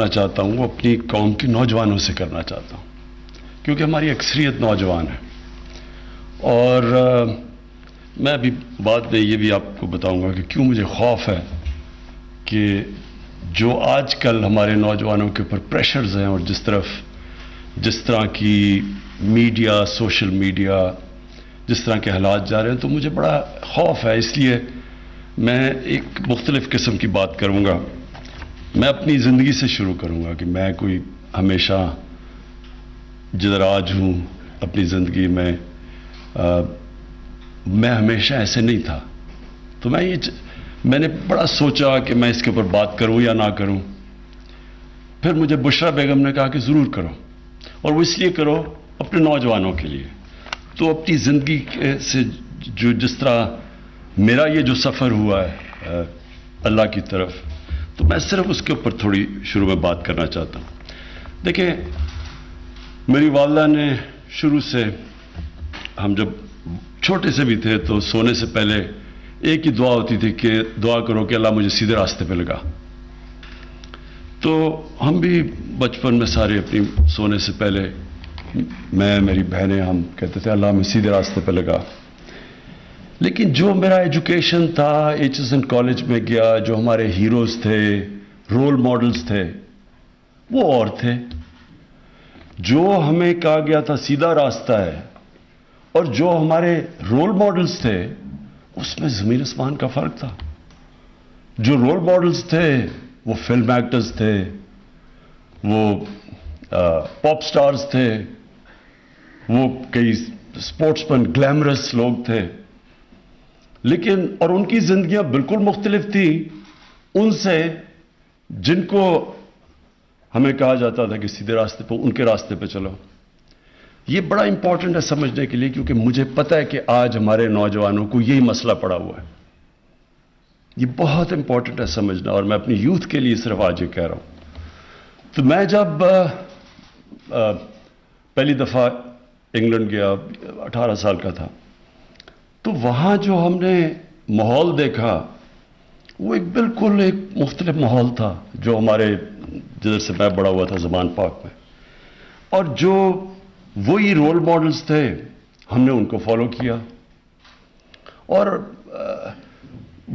چاہتا ہوں وہ اپنی قوم کے نوجوانوں سے کرنا چاہتا ہوں، کیونکہ ہماری اکثریت نوجوان ہے۔ اور میں ابھی بعد میں یہ بھی آپ کو بتاؤں گا کہ کیوں مجھے خوف ہے کہ جو آج کل ہمارے نوجوانوں کے اوپر پریشرز ہیں اور جس طرح کی میڈیا، سوشل میڈیا، جس طرح کے حالات جا رہے ہیں، تو مجھے بڑا خوف ہے۔ اس لیے میں ایک مختلف قسم کی بات کروں گا۔ میں اپنی زندگی سے شروع کروں گا کہ میں کوئی ہمیشہ جدھر آج ہوں اپنی زندگی میں میں ہمیشہ ایسے نہیں تھا۔ تو میں نے بڑا سوچا کہ میں اس کے اوپر بات کروں یا نہ کروں۔ پھر مجھے بشرا بیگم نے کہا کہ ضرور کرو، اور وہ اس لیے کرو اپنے نوجوانوں کے لیے۔ تو اپنی زندگی سے جس طرح میرا یہ جو سفر ہوا ہے اللہ کی طرف، تو میں صرف اس کے اوپر تھوڑی شروع میں بات کرنا چاہتا ہوں۔ دیکھیں، میری والدہ نے شروع سے، ہم جب چھوٹے سے بھی تھے تو سونے سے پہلے ایک ہی دعا ہوتی تھی کہ دعا کرو کہ اللہ مجھے سیدھے راستے پہ لگا۔ تو ہم بھی بچپن میں سارے اپنی سونے سے پہلے، میں، میری بہنیں، ہم کہتے تھے اللہ ہمیں سیدھے راستے پہ لگا۔ لیکن جو میرا ایجوکیشن تھا، ایچ ایس این کالج میں گیا، جو ہمارے ہیروز تھے، رول ماڈلز تھے، وہ اور تھے۔ جو ہمیں کہا گیا تھا سیدھا راستہ ہے، اور جو ہمارے رول ماڈلز تھے، اس میں زمین آسمان کا فرق تھا۔ جو رول ماڈلز تھے وہ فلم ایکٹرز تھے، وہ پاپ سٹارز تھے، وہ کئی اسپورٹس مین، گلیمرس لوگ تھے، لیکن اور ان کی زندگیاں بالکل مختلف تھیں ان سے جن کو ہمیں کہا جاتا تھا کہ سیدھے راستے پہ، ان کے راستے پہ چلو۔ یہ بڑا امپورٹنٹ ہے سمجھنے کے لیے، کیونکہ مجھے پتہ ہے کہ آج ہمارے نوجوانوں کو یہی مسئلہ پڑا ہوا ہے۔ یہ بہت امپورٹنٹ ہے سمجھنا، اور میں اپنی یوتھ کے لیے صرف آج یہ کہہ رہا ہوں۔ تو میں جب پہلی دفعہ انگلینڈ گیا، 18 سال کا تھا، تو وہاں جو ہم نے ماحول دیکھا وہ بالکل ایک مختلف ماحول تھا جو ہمارے جدھر سے میں بڑا ہوا تھا زمان پاک میں، اور جو وہی رول ماڈلز تھے ہم نے ان کو فالو کیا، اور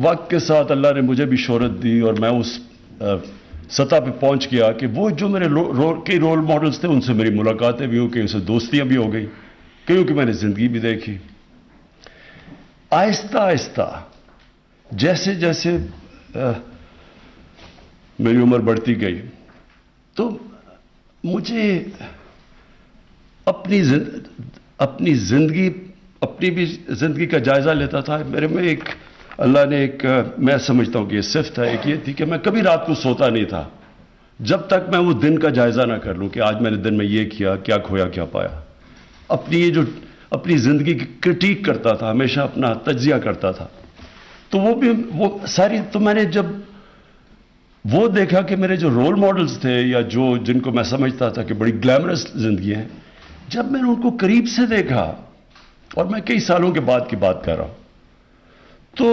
وقت کے ساتھ اللہ نے مجھے بھی شہرت دی اور میں اس سطح پہ پہنچ گیا کہ وہ جو میرے کئی رول ماڈلز تھے ان سے میری ملاقاتیں بھی ہو گئی، ان سے دوستیاں بھی ہو گئی، کیونکہ میں نے زندگی بھی دیکھی۔ آہستہ آہستہ جیسے جیسے میری عمر بڑھتی گئی تو مجھے اپنی بھی زندگی کا جائزہ لیتا تھا۔ میرے میں ایک اللہ نے میں سمجھتا ہوں کہ یہ صفت ہے، ایک یہ تھی کہ میں کبھی رات کو سوتا نہیں تھا جب تک میں وہ دن کا جائزہ نہ کر لوں کہ آج میں نے دن میں یہ کیا، کیا کھویا، کیا پایا۔ اپنی زندگی کی کرٹیک کرتا تھا، ہمیشہ اپنا تجزیہ کرتا تھا۔ تو تو میں نے جب وہ دیکھا کہ میرے جو رول ماڈلز تھے یا جن کو میں سمجھتا تھا کہ بڑی گلیمرس زندگی ہے، جب میں نے ان کو قریب سے دیکھا، اور میں کئی سالوں کے بعد کی بات کر رہا ہوں، تو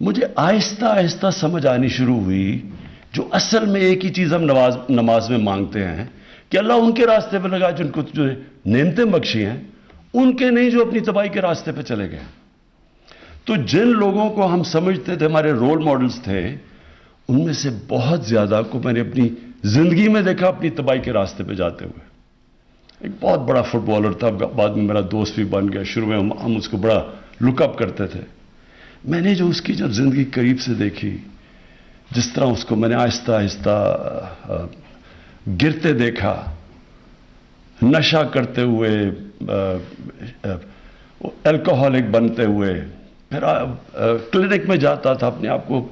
مجھے آہستہ آہستہ سمجھ آنی شروع ہوئی جو اصل میں ایک ہی چیز ہم نماز میں مانگتے ہیں کہ اللہ ان کے راستے پہ لگا جن کو جو نعمتیں بخشی ہیں، ان کے نہیں جو اپنی تباہی کے راستے پہ چلے گئے۔ تو جن لوگوں کو ہم سمجھتے تھے ہمارے رول ماڈلز تھے، ان میں سے بہت زیادہ کو میں نے اپنی زندگی میں دیکھا اپنی تباہی کے راستے پہ جاتے ہوئے۔ ایک بہت بڑا فٹ بالر تھا، بعد میں میرا دوست بھی بن گیا، شروع میں ہم اس کو بڑا لک اپ کرتے تھے۔ میں نے جو اس کی جب زندگی قریب سے دیکھی، جس طرح اس کو میں نے آہستہ آہستہ گرتے دیکھا، نشہ کرتے ہوئے، الکوہولک بنتے ہوئے، پھر کلینک میں جاتا تھا اپنے آپ کو،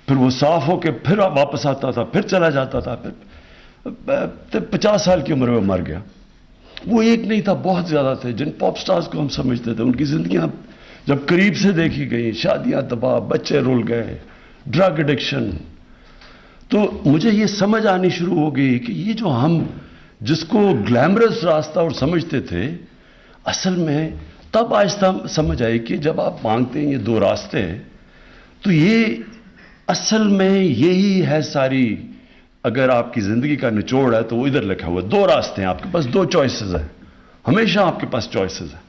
پھر وہ صاف ہو کے پھر واپس آتا تھا، پھر چلا جاتا تھا، پھر 50 سال کی عمر میں مر گیا۔ وہ ایک نہیں تھا، بہت زیادہ تھے جن پاپ سٹارز کو ہم سمجھتے تھے، ان کی زندگیاں جب قریب سے دیکھی گئی، شادیاں تباہ، بچے رول گئے، ڈرگ ایڈکشن، تو مجھے یہ سمجھ آنی شروع ہو گئی کہ یہ جو ہم جس کو گلیمرس راستہ اور سمجھتے تھے، اصل میں تب آہستہ سمجھ آئی کہ جب آپ مانگتے ہیں یہ دو راستے، تو یہ اصل میں یہی ہے ساری اگر آپ کی زندگی کا نچوڑ ہے تو وہ ادھر لکھا ہوا ہے. 2 راستے ہیں آپ کے پاس, 2 چوائسز ہیں. ہمیشہ آپ کے پاس چوائسز ہیں.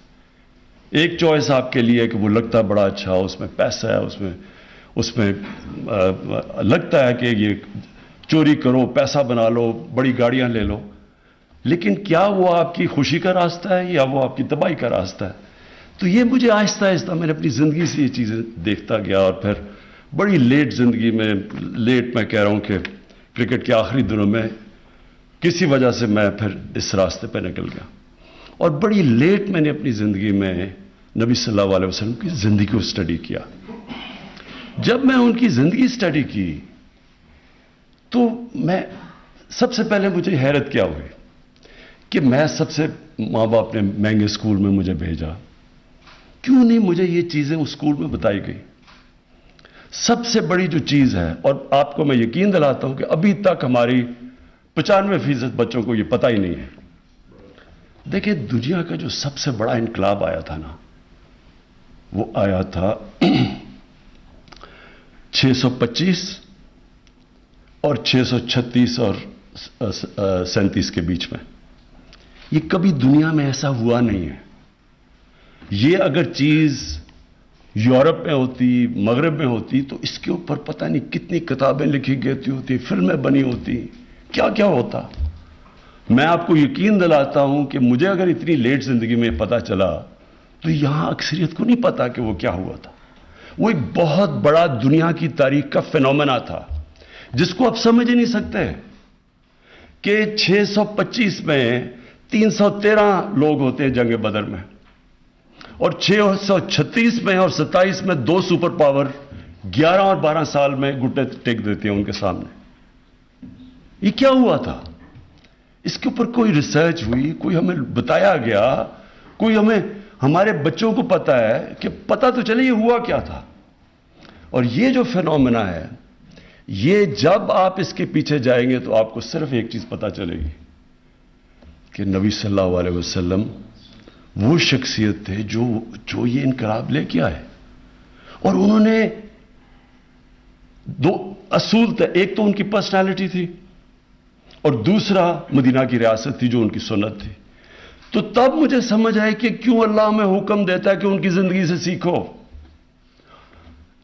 ایک چوائس آپ کے لیے کہ وہ لگتا ہے بڑا اچھا, اس میں پیسہ ہے, اس میں لگتا ہے کہ یہ چوری کرو, پیسہ بنا لو, بڑی گاڑیاں لے لو. لیکن کیا وہ آپ کی خوشی کا راستہ ہے یا وہ آپ کی تباہی کا راستہ ہے؟ تو یہ مجھے آہستہ آہستہ میں نے اپنی زندگی سے یہ چیزیں دیکھتا گیا, اور پھر بڑی لیٹ زندگی میں, لیٹ میں کہہ رہا ہوں کہ کرکٹ کے آخری دنوں میں کسی وجہ سے میں پھر اس راستے پہ نکل گیا, اور بڑی لیٹ میں نے اپنی زندگی میں نبی صلی اللہ علیہ وسلم کی زندگی کو اسٹڈی کیا. جب میں ان کی زندگی اسٹڈی کی تو میں سب سے پہلے مجھے حیرت کیا ہوئی کہ میں سب سے ماں باپ نے مہنگے اسکول میں مجھے بھیجا, کیوں نہیں مجھے یہ چیزیں اس اسکول میں بتائی گئی؟ سب سے بڑی جو چیز ہے, اور آپ کو میں یقین دلاتا ہوں کہ ابھی تک ہماری 95% بچوں کو یہ پتہ ہی نہیں ہے. دیکھیں, دنیا کا جو سب سے بڑا انقلاب آیا تھا نا, وہ آیا تھا 625 اور 636 اور 37 کے بیچ میں. یہ کبھی دنیا میں ایسا ہوا نہیں ہے. یہ اگر چیز یورپ میں ہوتی, مغرب میں ہوتی, تو اس کے اوپر پتہ نہیں کتنی کتابیں لکھی گئی ہوتی, فلمیں بنی ہوتی, کیا کیا ہوتا. میں آپ کو یقین دلاتا ہوں کہ مجھے اگر اتنی لیٹ زندگی میں پتہ چلا تو یہاں اکثریت کو نہیں پتا کہ وہ کیا ہوا تھا. وہ ایک بہت بڑا دنیا کی تاریخ کا فینومینا تھا جس کو آپ سمجھ ہی نہیں سکتے کہ 625 میں 313 لوگ ہوتے ہیں جنگ بدر میں, اور 636 میں اور 27 میں 2 سپر پاور 11 اور 12 سال میں گھٹنے ٹیک دیتے ہیں ان کے سامنے. یہ کیا ہوا تھا؟ اس کے اوپر کوئی ریسرچ ہوئی, کوئی ہمیں بتایا گیا, کوئی ہمارے بچوں کو پتا ہے کہ پتا تو چلے یہ ہوا کیا تھا. اور یہ جو فینومینا ہے, یہ جب آپ اس کے پیچھے جائیں گے تو آپ کو صرف ایک چیز پتا چلے گی کہ نبی صلی اللہ علیہ وسلم وہ شخصیت تھے جو یہ انقلاب لے کے آئے. اور انہوں نے 2 اصول تھے, ایک تو ان کی پرسنالٹی تھی اور دوسرا مدینہ کی ریاست تھی جو ان کی سنت تھی. تو تب مجھے سمجھ آئی کہ کیوں اللہ ہمیں حکم دیتا ہے کہ ان کی زندگی سے سیکھو,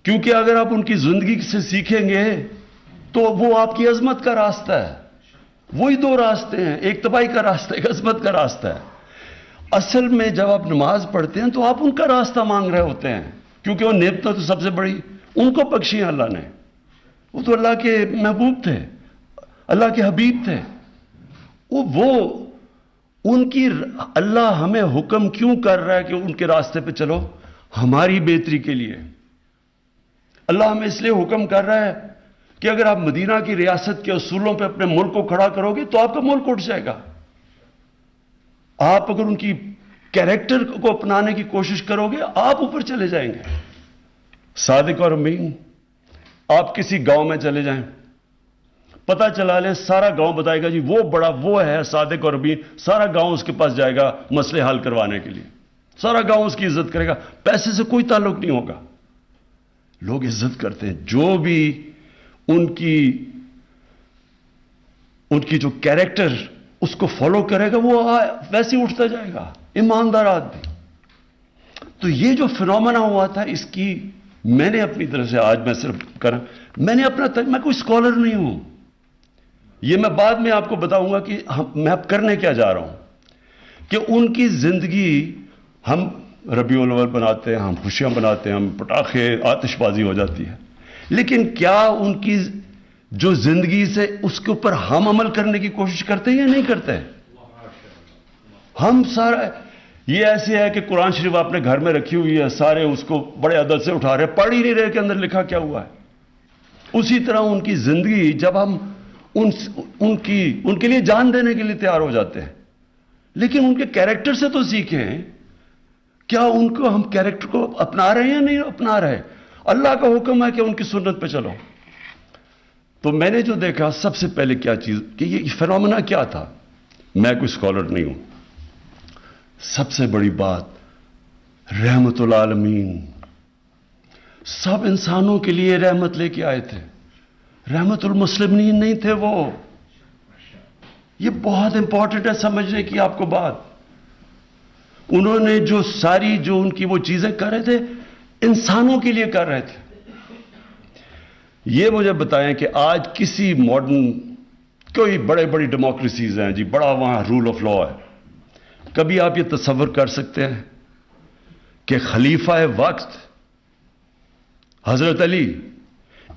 کیونکہ اگر آپ ان کی زندگی سے سیکھیں گے تو وہ آپ کی عظمت کا راستہ ہے. وہی 2 راستے ہیں, ایک تباہی کا راستہ, ایک عظمت کا راستہ ہے. اصل میں جب آپ نماز پڑھتے ہیں تو آپ ان کا راستہ مانگ رہے ہوتے ہیں, کیونکہ وہ نعمتیں تو سب سے بڑی ان کو بخشی ہیں اللہ نے. وہ تو اللہ کے محبوب تھے, اللہ کے حبیب تھے. وہ ان کی اللہ ہمیں حکم کیوں کر رہا ہے کہ ان کے راستے پہ چلو؟ ہماری بہتری کے لیے. اللہ ہمیں اس لیے حکم کر رہا ہے کہ اگر آپ مدینہ کی ریاست کے اصولوں پہ اپنے ملک کو کھڑا کرو گے تو آپ کا ملک اٹھ جائے گا. آپ اگر ان کی کیریکٹر کو اپنانے کی کوشش کرو گے آپ اوپر چلے جائیں گے. صادق اور امین, آپ کسی گاؤں میں چلے جائیں, پتہ چلا لیں سارا گاؤں بتائے گا جی وہ بڑا وہ ہے صادق اور امین, سارا گاؤں اس کے پاس جائے گا مسئلے حل کروانے کے لیے, سارا گاؤں اس کی عزت کرے گا. پیسے سے کوئی تعلق نہیں ہوگا. لوگ عزت کرتے ہیں جو بھی ان کی جو کیریکٹر اس کو فالو کرے گا وہ ویسے ہی اٹھتا جائے گا, ایماندار آدمی. تو یہ جو فینومینا ہوا تھا اس کی میں نے اپنی طرف سے, آج میں صرف میں نے میں کوئی اسکالر نہیں ہوں, یہ میں بعد میں آپ کو بتاؤں گا کہ میں اب کرنے کیا جا رہا ہوں. کہ ان کی زندگی, ہم ربیع الاول بناتے ہیں, ہم خوشیاں بناتے ہیں, ہم پٹاخے آتش بازی ہو جاتی ہے, لیکن کیا ان کی جو زندگی سے اس کے اوپر ہم عمل کرنے کی کوشش کرتے ہیں یا نہیں کرتے؟ ہم سارا یہ ایسے ہے کہ قرآن شریف آپ نے گھر میں رکھی ہوئی ہے, سارے اس کو بڑے عدد سے اٹھا رہے, پڑھ ہی نہیں رہے کہ اندر لکھا کیا ہوا ہے. اسی طرح ان کی زندگی جب ہم ان کے لیے جان دینے کے لیے تیار ہو جاتے ہیں, لیکن ان کے کیریکٹر سے تو سیکھیں. کیا ان کو ہم کیریکٹر کو اپنا رہے ہیں یا نہیں اپنا رہے؟ اللہ کا حکم ہے کہ ان کی سنت پہ چلو. تو میں نے جو دیکھا سب سے پہلے کیا چیز کہ یہ فینومینا کیا تھا. میں کوئی اسکالر نہیں ہوں. سب سے بڑی بات رحمت العالمین, سب انسانوں کے لیے رحمت لے کے آئے تھے. رحمت المسلمین نہیں تھے وہ. یہ بہت امپورٹنٹ ہے سمجھنے کی آپ کو بات. انہوں نے جو ساری جو ان کی وہ چیزیں کر رہے تھے انسانوں کے لیے کر رہے تھے. یہ مجھے بتائیں کہ آج کسی ماڈرن کوئی بڑے بڑی ڈیموکریسیز ہیں جی, بڑا وہاں رول آف لا ہے, کبھی آپ یہ تصور کر سکتے ہیں کہ خلیفہ وقت حضرت علی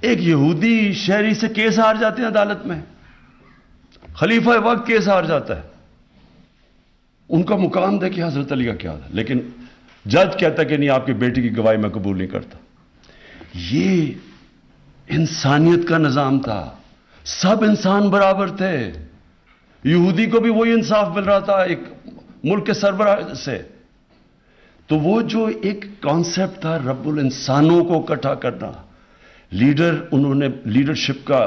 ایک یہودی شہری سے کیس ہار جاتے ہیں عدالت میں, خلیفہ وقت کیس ہار جاتا ہے. ان کا مقام دیکھیں حضرت علی کا کیا تھا, لیکن جج کہتا کہ نہیں آپ کی بیٹی کی گواہی میں قبول نہیں کرتا. یہ انسانیت کا نظام تھا, سب انسان برابر تھے. یہودی کو بھی وہی انصاف مل رہا تھا ایک ملک کے سربراہ سے. تو وہ جو ایک کانسیپٹ تھا رب الانسانوں کو اکٹھا کرنا, انہوں نے لیڈرشپ کا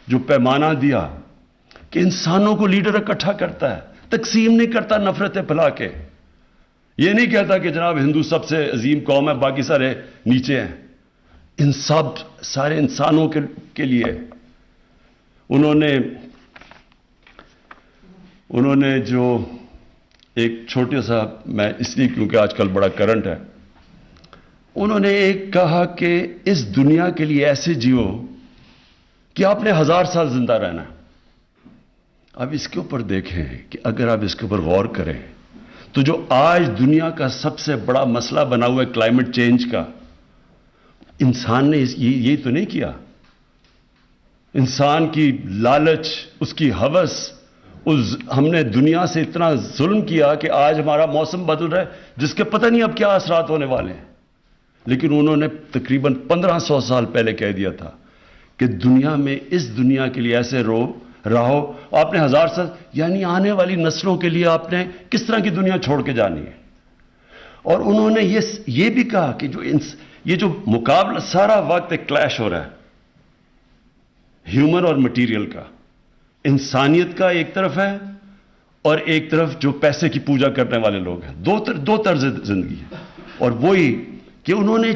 جو پیمانہ دیا کہ انسانوں کو لیڈر اکٹھا کرتا ہے, تقسیم نہیں کرتا نفرتیں پھیلا کے. یہ نہیں کہتا کہ جناب ہندو سب سے عظیم قوم ہے باقی سارے نیچے ہیں. ان سب سارے انسانوں کے لیے انہوں نے جو ایک چھوٹے سا, میں اس لیے کیونکہ آج کل بڑا کرنٹ ہے, انہوں نے ایک کہا کہ اس دنیا کے لیے ایسے جیو کہ آپ نے 1000 سال زندہ رہنا. اب اس کے اوپر دیکھیں کہ اگر آپ اس کے اوپر غور کریں تو جو آج دنیا کا سب سے بڑا مسئلہ بنا ہوا ہے کلائمیٹ چینج کا, انسان نے یہ تو نہیں کیا. انسان کی لالچ, اس کی ہوس, ہم نے دنیا سے اتنا ظلم کیا کہ آج ہمارا موسم بدل رہا ہے جس کے پتہ نہیں اب کیا اثرات ہونے والے ہیں. لیکن انہوں نے تقریباً 1500 سال پہلے کہہ دیا تھا کہ دنیا میں اس دنیا کے لیے ایسے رہو. آپ نے 1000 سال یعنی آنے والی نسلوں کے لیے آپ نے کس طرح کی دنیا چھوڑ کے جانی ہے. اور انہوں نے یہ بھی کہا کہ یہ جو مقابلہ سارا وقت ایک کلیش ہو رہا ہے ہیومن اور مٹیریل کا, انسانیت کا ایک طرف ہے اور ایک طرف جو پیسے کی پوجا کرنے والے لوگ ہیں. دو طرز زندگی ہے. اور وہی کہ انہوں نے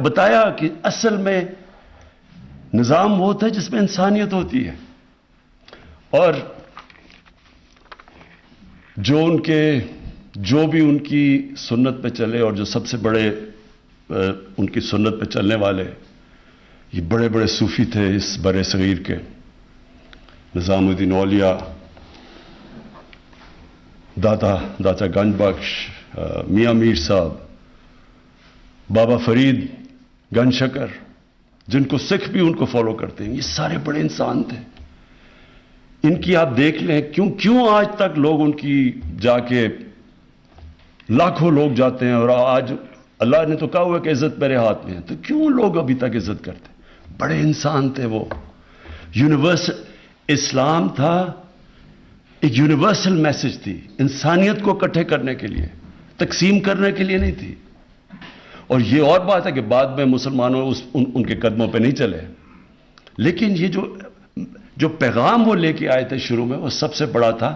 بتایا کہ اصل میں نظام وہ ہوتا ہے جس میں انسانیت ہوتی ہے. اور جو بھی ان کی سنت پہ چلے, اور جو سب سے بڑے ان کی سنت پہ چلنے والے یہ بڑے بڑے صوفی تھے اس برِ صغیر کے, نظام الدین اولیاء, داتا گنج بخش, میاں میر صاحب, بابا فرید گنج شکر, جن کو سکھ بھی ان کو فالو کرتے ہیں. یہ سارے بڑے انسان تھے. ان کی آپ دیکھ لیں کیوں آج تک لوگ ان کی جا کے لاکھوں لوگ جاتے ہیں, اور آج اللہ نے تو کہا ہوا کہ عزت میرے ہاتھ میں ہے, تو کیوں لوگ ابھی تک عزت کرتے ہیں؟ بڑے انسان تھے وہ. یونیورسل اسلام تھا, ایک یونیورسل میسج تھی, انسانیت کو اکٹھے کرنے کے لیے, تقسیم کرنے کے لیے نہیں تھی. اور یہ اور بات ہے کہ بعد میں مسلمانوں ان کے قدموں پہ نہیں چلے, لیکن یہ جو پیغام وہ لے کے آئے تھے شروع میں, وہ سب سے بڑا تھا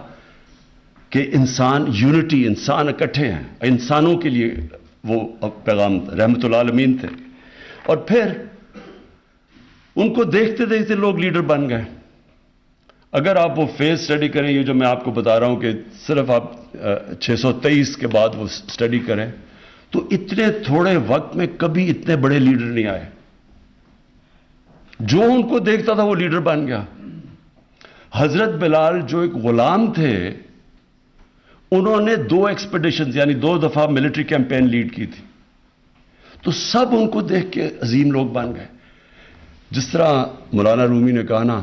کہ انسان یونٹی, انسان اکٹھے ہیں, انسانوں کے لیے وہ پیغام رحمت العالمین تھے. اور پھر ان کو دیکھتے دیکھتے لوگ لیڈر بن گئے. اگر آپ وہ فیز سٹڈی کریں, یہ جو میں آپ کو بتا رہا ہوں کہ صرف آپ 623 کے بعد وہ سٹڈی کریں, تو اتنے تھوڑے وقت میں کبھی اتنے بڑے لیڈر نہیں آئے. جو ان کو دیکھتا تھا وہ لیڈر بن گیا. حضرت بلال جو ایک غلام تھے, انہوں نے 2 ایکسپیڈیشنز یعنی 2 دفعہ ملٹری کیمپین لیڈ کی تھی, تو سب ان کو دیکھ کے عظیم لوگ بن گئے. جس طرح مولانا رومی نے کہا نا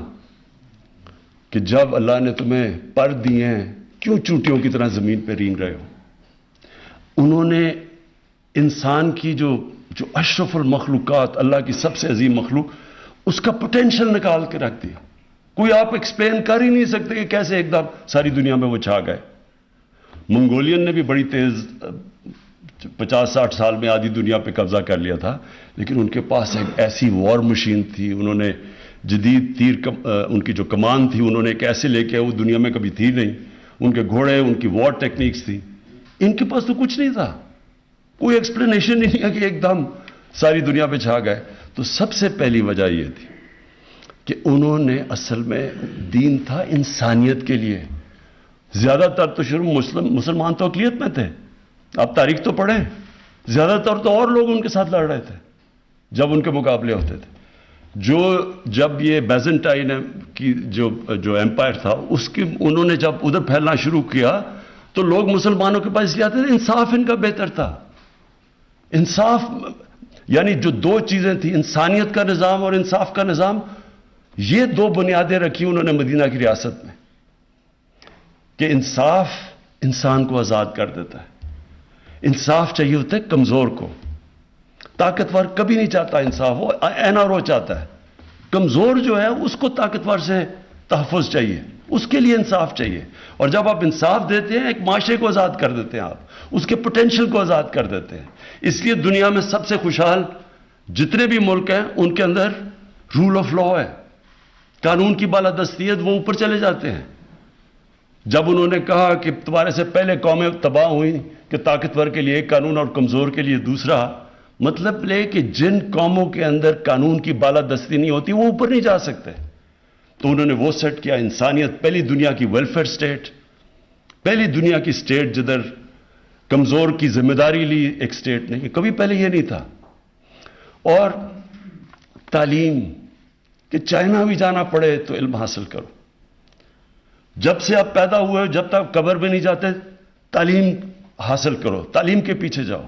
کہ جب اللہ نے تمہیں پر دیے ہیں کیوں چونٹیوں کی طرح زمین پہ رینگ رہے ہو. انہوں نے انسان کی جو اشرف المخلوقات, اللہ کی سب سے عظیم مخلوق, اس کا پوٹینشل نکال کے رکھ دیا. کوئی آپ ایکسپلین کر ہی نہیں سکتے کہ کیسے ایک دم ساری دنیا میں وہ چھا گئے. منگولین نے بھی بڑی تیز 50-60 سال میں آدھی دنیا پہ قبضہ کر لیا تھا, لیکن ان کے پاس ایک ایسی وار مشین تھی. انہوں نے جدید ان کی جو کمان تھی انہوں نے ایک ایسے لے کے, وہ دنیا میں کبھی تھی نہیں. ان کے گھوڑے, ان کی وار ٹیکنیکس تھی. ان کے پاس تو کچھ نہیں تھا, کوئی ایکسپلینیشن نہیں ہے کہ ایک دم ساری دنیا پہ چھا گئے. تو سب سے پہلی وجہ یہ تھی کہ انہوں نے اصل میں دین تھا انسانیت کے لیے, زیادہ تر تو شروع مسلمان تو اقلیت میں تھے. آپ تاریخ تو پڑھیں, زیادہ تر تو اور لوگ ان کے ساتھ لڑ رہے تھے جب ان کے مقابلے ہوتے تھے. جب یہ بیزنٹائن کی جو ایمپائر تھا, اس کی انہوں نے جب ادھر پھیلنا شروع کیا تو لوگ مسلمانوں کے پاس جاتے تھے. انصاف ان کا بہتر تھا. انصاف یعنی جو دو چیزیں تھیں, انسانیت کا نظام اور انصاف کا نظام, یہ دو بنیادیں رکھی انہوں نے مدینہ کی ریاست میں کہ انصاف انسان کو آزاد کر دیتا ہے. انصاف چاہیے ہوتا ہے کمزور کو. طاقتور کبھی نہیں چاہتا انصاف, وہ این آر او چاہتا ہے. کمزور جو ہے اس کو طاقتور سے تحفظ چاہیے, اس کے لیے انصاف چاہیے. اور جب آپ انصاف دیتے ہیں ایک معاشرے کو آزاد کر دیتے ہیں, آپ اس کے پوٹینشیل کو آزاد کر دیتے ہیں. اس لیے دنیا میں سب سے خوشحال جتنے بھی ملک ہیں ان کے اندر رول آف لا ہے, قانون کی بالادستی ہے, وہ اوپر چلے جاتے ہیں. جب انہوں نے کہا کہ تمہارے سے پہلے قومیں تباہ ہوئیں کہ طاقتور کے لیے ایک قانون اور کمزور کے لیے دوسرا, مطلب لے کہ جن قوموں کے اندر قانون کی بالادستی نہیں ہوتی وہ اوپر نہیں جا سکتے. تو انہوں نے وہ سیٹ کیا, انسانیت, پہلی دنیا کی ویلفیئر سٹیٹ, پہلی دنیا کی سٹیٹ جدھر کمزور کی ذمہ داری لی ایک سٹیٹ نے, کبھی پہلے یہ نہیں تھا. اور تعلیم کہ چائنا بھی جانا پڑے تو علم حاصل کرو. جب سے آپ پیدا ہوئے جب تک قبر میں نہیں جاتے تعلیم حاصل کرو, تعلیم کے پیچھے جاؤ.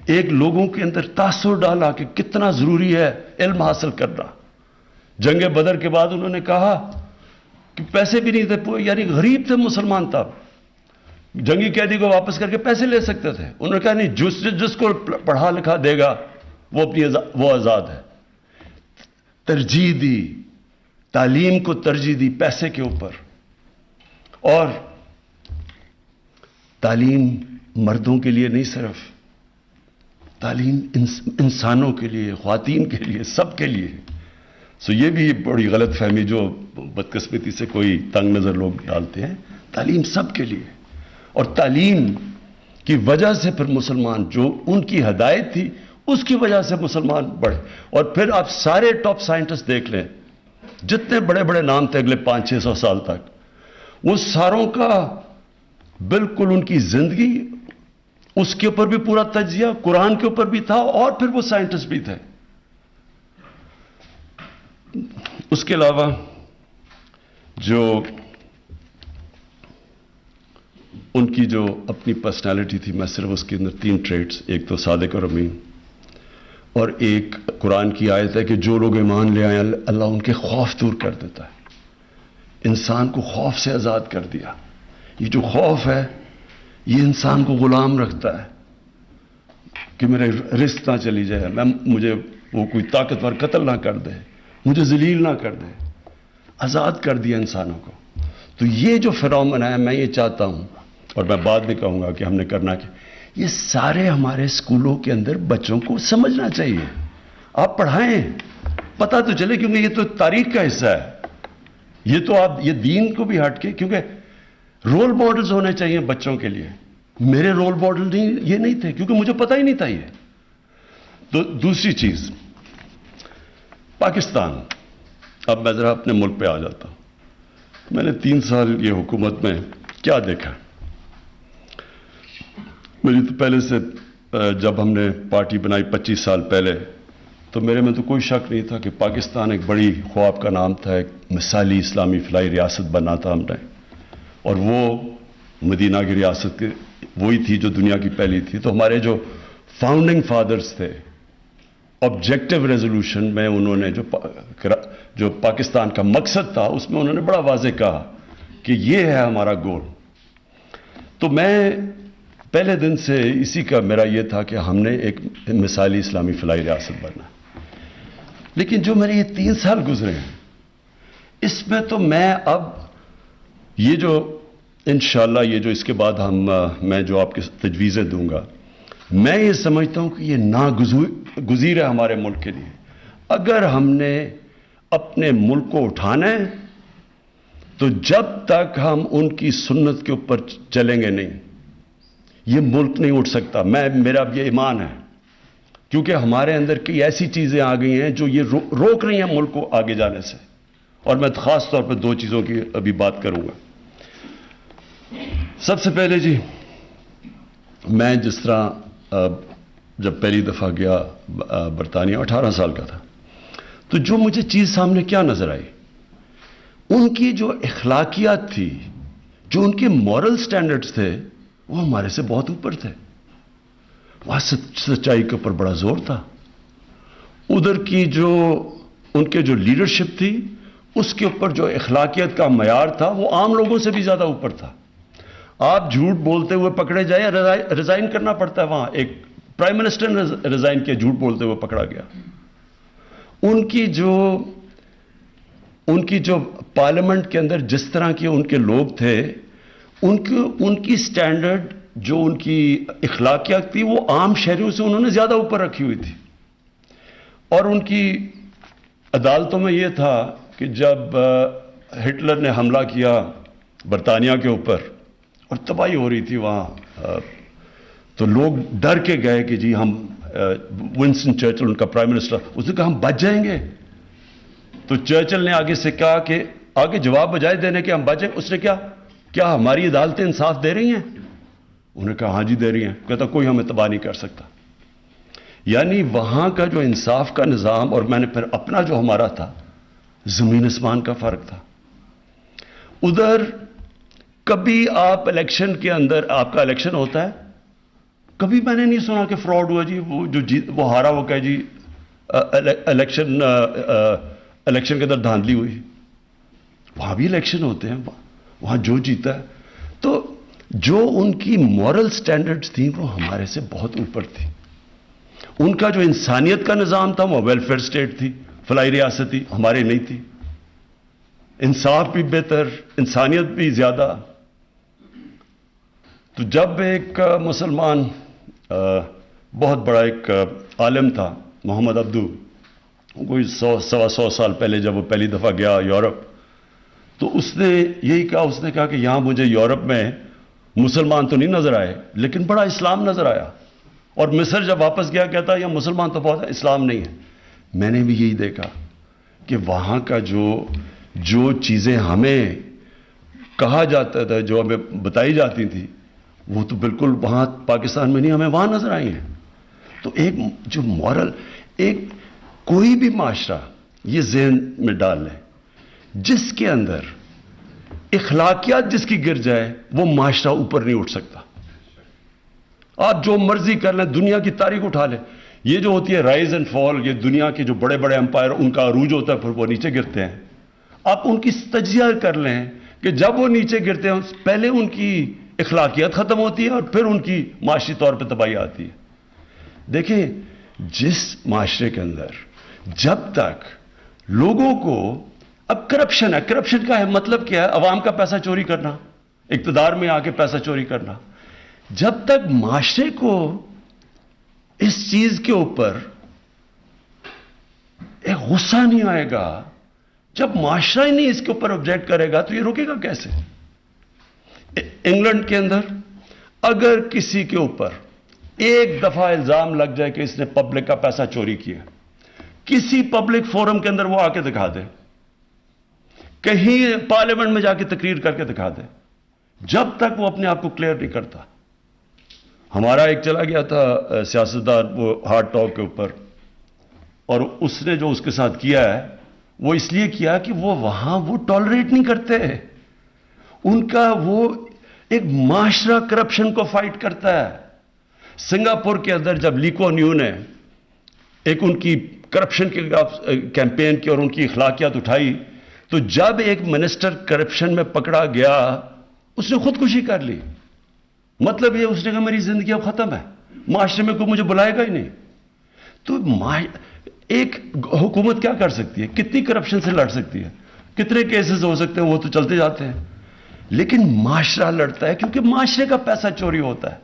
ایک لوگوں کے اندر تاثر ڈالا کہ کتنا ضروری ہے علم حاصل کرنا. جنگ بدر کے بعد انہوں نے کہا کہ پیسے بھی نہیں تھے, یعنی غریب تھے مسلمان تب, جنگی قیدی کو واپس کر کے پیسے لے سکتے تھے. انہوں نے کہا نہیں, جس کو پڑھا لکھا دے گا وہ آزاد ہے. ترجیح دی, تعلیم کو ترجیح دی پیسے کے اوپر. اور تعلیم مردوں کے لیے نہیں, صرف تعلیم انسانوں کے لیے, خواتین کے لیے, سب کے لیے. یہ بھی بڑی غلط فہمی جو بدقسمتی سے کوئی تنگ نظر لوگ ڈالتے ہیں. تعلیم سب کے لیے, اور تعلیم کی وجہ سے پھر مسلمان, جو ان کی ہدایت تھی اس کی وجہ سے مسلمان بڑھے. اور پھر آپ سارے ٹاپ سائنٹسٹ دیکھ لیں, جتنے بڑے بڑے نام تھے اگلے 500-600 سال تک, وہ ساروں کا بالکل ان کی زندگی اس کے اوپر بھی پورا تجزیہ قرآن کے اوپر بھی تھا, اور پھر وہ سائنٹسٹ بھی تھے. اس کے علاوہ جو ان کی جو اپنی پرسنالٹی تھی, میں صرف اس کے اندر 3 ٹریٹس, ایک تو صادق اور امین, اور ایک قرآن کی آیت ہے کہ جو لوگ ایمان لے آئے اللہ ان کے خوف دور کر دیتا ہے. انسان کو خوف سے آزاد کر دیا. یہ جو خوف ہے یہ انسان کو غلام رکھتا ہے کہ میرے رزق نہ چلی جائے, مجھے وہ کوئی طاقتور قتل نہ کر دے, مجھے ذلیل نہ کر دے. آزاد کر دیا انسانوں کو. تو یہ جو فنومین ہے, میں یہ چاہتا ہوں, اور میں بعد میں کہوں گا کہ ہم نے کرنا کیا, یہ سارے ہمارے اسکولوں کے اندر بچوں کو سمجھنا چاہیے. آپ پڑھائیں, پتہ تو چلے, کیونکہ یہ تو تاریخ کا حصہ ہے. یہ تو آپ یہ دین کو بھی ہٹ کے, کیونکہ رول ماڈلز ہونے چاہیے بچوں کے لیے. میرے رول ماڈل یہ نہیں تھے, کیونکہ مجھے پتہ ہی نہیں تھا یہ. تو دوسری چیز, پاکستان. اب میں ذرا اپنے ملک پہ آ جاتا ہوں. میں نے 3 سال یہ حکومت میں کیا دیکھا. میری تو پہلے سے, جب ہم نے پارٹی بنائی 25 سال پہلے, تو میرے میں تو کوئی شک نہیں تھا کہ پاکستان ایک بڑی خواب کا نام تھا, ایک مثالی اسلامی فلاحی ریاست بننا تھا ہم نے, اور وہ مدینہ کی ریاست وہی تھی جو دنیا کی پہلی تھی. تو ہمارے جو فاؤنڈنگ فادرز تھے, آبجیکٹو ریزولوشن میں انہوں نے جو پاکستان کا مقصد تھا اس میں انہوں نے بڑا واضح کہا کہ یہ ہے ہمارا گول. تو میں پہلے دن سے اسی کا میرا یہ تھا کہ ہم نے ایک مثالی اسلامی فلاحی ریاست بننا. لیکن جو میرے یہ 3 سال گزرے ہیں اس میں تو میں اب یہ جو انشاءاللہ یہ جو اس کے بعد میں جو آپ کی تجویزیں دوں گا, میں یہ سمجھتا ہوں کہ یہ ناگزیر ہے ہمارے ملک کے لیے. اگر ہم نے اپنے ملک کو اٹھانا ہے تو جب تک ہم ان کی سنت کے اوپر چلیں گے نہیں, یہ ملک نہیں اٹھ سکتا. میرا اب یہ ایمان ہے, کیونکہ ہمارے اندر کئی ایسی چیزیں آ گئی ہیں جو یہ روک رہی ہیں ملک کو آگے جانے سے. اور میں خاص طور پر 2 چیزوں کی ابھی بات کروں گا. سب سے پہلے جی میں جس طرح جب پہلی دفعہ گیا برطانیہ 18 سال کا تھا، تو جو مجھے چیز سامنے کیا نظر آئی، ان کی جو اخلاقیات تھی، جو ان کے مورل سٹینڈرڈز تھے، وہ ہمارے سے بہت اوپر تھے. وہاں سچائی کے اوپر بڑا زور تھا. ادھر کی جو ان کے جو لیڈرشپ تھی، اس کے اوپر جو اخلاقیات کا معیار تھا، وہ عام لوگوں سے بھی زیادہ اوپر تھا. آپ جھوٹ بولتے ہوئے پکڑے جائیں، ریزائن کرنا پڑتا ہے. وہاں ایک پرائم منسٹر نے ریزائن کیا، جھوٹ بولتے ہوئے پکڑا گیا. ان کی جو پارلیمنٹ کے اندر جس طرح کے ان کے لوگ تھے، ان کی سٹینڈرڈ جو ان کی اخلاقیات تھی، وہ عام شہریوں سے انہوں نے زیادہ اوپر رکھی ہوئی تھی. اور ان کی عدالتوں میں یہ تھا کہ جب ہٹلر نے حملہ کیا برطانیہ کے اوپر اور تباہی ہو رہی تھی وہاں، تو لوگ ڈر کے گئے کہ جی ہم ونسٹن چرچل ان کا پرائم منسٹر، اس نے کہا ہم بچ جائیں گے. تو چرچل نے آگے سے کہا کہ آگے جواب بجائے دینے کے ہم بچیں، اس نے کیا ہماری عدالتیں انصاف دے رہی ہیں؟ انہوں نے کہا ہاں جی دے رہی ہیں. کہتا کوئی ہمیں تباہ نہیں کر سکتا. یعنی وہاں کا جو انصاف کا نظام، اور میں نے پھر اپنا جو ہمارا تھا، زمین آسمان کا فرق تھا. ادھر کبھی آپ الیکشن کے اندر، آپ کا الیکشن ہوتا ہے، کبھی میں نے نہیں سنا کہ فراڈ ہوا جی، وہ ہارا وہ کہ جی الیکشن کے اندر دھاندلی ہوئی. وہاں بھی الیکشن ہوتے ہیں، وہاں جو جیتا ہے. تو جو ان کی مورل سٹینڈرڈز تھیں، وہ ہمارے سے بہت اوپر تھی. ان کا جو انسانیت کا نظام تھا، وہ ویلفیئر سٹیٹ تھی، فلاحی ریاست تھی، ہمارے نہیں تھی. انصاف بھی بہتر، انسانیت بھی زیادہ. تو جب ایک مسلمان بہت بڑا ایک عالم تھا محمد عبدو، کوئی 100 سال پہلے جب وہ پہلی دفعہ گیا یورپ، تو اس نے یہی کہا، اس نے کہا کہ یہاں مجھے یورپ میں مسلمان تو نہیں نظر آئے، لیکن بڑا اسلام نظر آیا. اور مصر جب واپس گیا کہتا ہے یہ مسلمان تو بہت ہے، اسلام نہیں ہے. میں نے بھی یہی دیکھا کہ وہاں کا جو چیزیں ہمیں کہا جاتا تھا، جو ہمیں بتائی جاتی تھی، وہ تو بالکل وہاں پاکستان میں نہیں، ہمیں وہاں نظر آئی ہیں. تو ایک جو مورل، کوئی بھی معاشرہ یہ ذہن میں ڈال لیں، جس کے اندر اخلاقیات جس کی گر جائے، وہ معاشرہ اوپر نہیں اٹھ سکتا. آپ جو مرضی کر لیں، دنیا کی تاریخ اٹھا لیں، یہ جو ہوتی ہے رائز اینڈ فال، یہ دنیا کے جو بڑے بڑے امپائر، ان کا عروج ہوتا ہے، پھر وہ نیچے گرتے ہیں. آپ ان کی تجزیہ کر لیں کہ جب وہ نیچے گرتے ہیں، پہلے ان کی اخلاقیات ختم ہوتی ہے اور پھر ان کی معاشی طور پہ تباہی آتی ہے. دیکھیں، جس معاشرے کے اندر جب تک لوگوں کو، اب کرپشن ہے، کرپشن کا ہے مطلب کیا ہے؟ عوام کا پیسہ چوری کرنا، اقتدار میں آ کے پیسہ چوری کرنا. جب تک معاشرے کو اس چیز کے اوپر ایک غصہ نہیں آئے گا، جب معاشرہ ہی نہیں اس کے اوپر آبجیکٹ کرے گا، تو یہ رکے گا کیسے؟ انگلینڈ کے اندر اگر کسی کے اوپر ایک دفعہ الزام لگ جائے کہ اس نے پبلک کا پیسہ چوری کیا، کسی پبلک فورم کے اندر وہ آ کے دکھا دے، کہیں پارلیمنٹ میں جا کے تقریر کر کے دکھا دے، جب تک وہ اپنے آپ کو کلیئر نہیں کرتا. ہمارا ایک چلا گیا تھا سیاستدان، وہ ہارٹ ٹاک کے اوپر، اور اس نے جو اس کے ساتھ کیا ہے، وہ اس لیے کیا کہ وہ وہاں وہ ٹالریٹ نہیں کرتے. ان کا وہ ایک معاشرہ کرپشن کو فائٹ کرتا ہے. سنگاپور کے اندر جب لی کوان یو نے ایک ان کی کرپشن کے کیمپین کی اور ان کی اخلاقیات اٹھائی، تو جب ایک منسٹر کرپشن میں پکڑا گیا، اس نے خودکشی کر لی. مطلب یہ اس نے کہا میری زندگی اب ختم ہے، معاشرے میں کوئی مجھے بلائے گا ہی نہیں. تو ایک حکومت کیا کر سکتی ہے؟ کتنی کرپشن سے لڑ سکتی ہے؟ کتنے کیسز ہو سکتے ہیں؟ وہ تو چلتے جاتے ہیں. لیکن معاشرہ لڑتا ہے، کیونکہ معاشرے کا پیسہ چوری ہوتا ہے.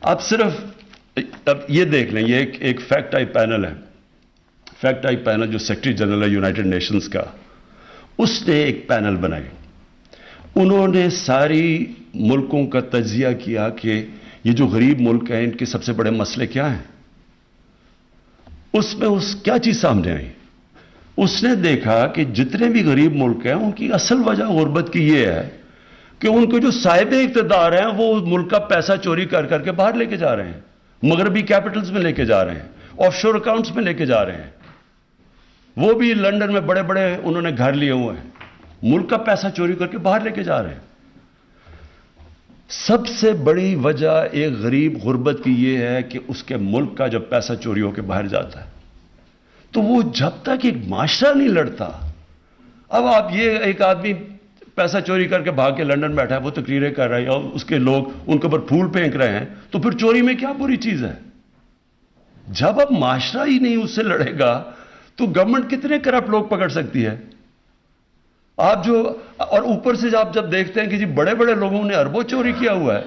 آپ صرف اب یہ دیکھ لیں، یہ ایک فیکٹ آئی پینل ہے، فیکٹ آئی پینل جو سیکرٹری جنرل ہے یونائٹڈ نیشنز کا، اس نے ایک پینل بنائی. انہوں نے ساری ملکوں کا تجزیہ کیا کہ یہ جو غریب ملک ہیں، ان کے سب سے بڑے مسئلے کیا ہیں. اس میں کیا چیز سامنے آئی؟ اس نے دیکھا کہ جتنے بھی غریب ملک ہیں، ان کی اصل وجہ غربت کی یہ ہے، کہ ان کو جو صاحب اقتدار ہیں وہ ملک کا پیسہ چوری کر کر کے باہر لے کے جا رہے ہیں, مغربی کیپٹلز میں لے کے جا رہے ہیں, آف شور اکاؤنٹس میں لے کے جا رہے ہیں. وہ بھی لنڈن میں بڑے بڑے انہوں نے گھر لیے ہوئے ہیں, ملک کا پیسہ چوری کر کے باہر لے کے جا رہے ہیں. سب سے بڑی وجہ ایک غریب غربت کی یہ ہے کہ اس کے ملک کا جب پیسہ چوری ہو کے باہر جاتا ہے تو وہ جب تک ایک معاشرہ نہیں لڑتا. اب آپ یہ ایک آدمی پیسہ چوری کر کے بھاگ کے لنڈن بیٹھا ہے, وہ تقریریں کر رہا ہے اور اس کے لوگ ان کے اوپر پھول پھینک رہے ہیں, تو پھر چوری میں کیا بری چیز ہے؟ جب اب معاشرہ ہی نہیں اس سے لڑے گا تو گورنمنٹ کتنے کرپٹ لوگ پکڑ سکتی ہے؟ آپ جو اور اوپر سے آپ جب دیکھتے ہیں کہ جی بڑے بڑے لوگوں نے اربوں چوری کیا ہوا ہے,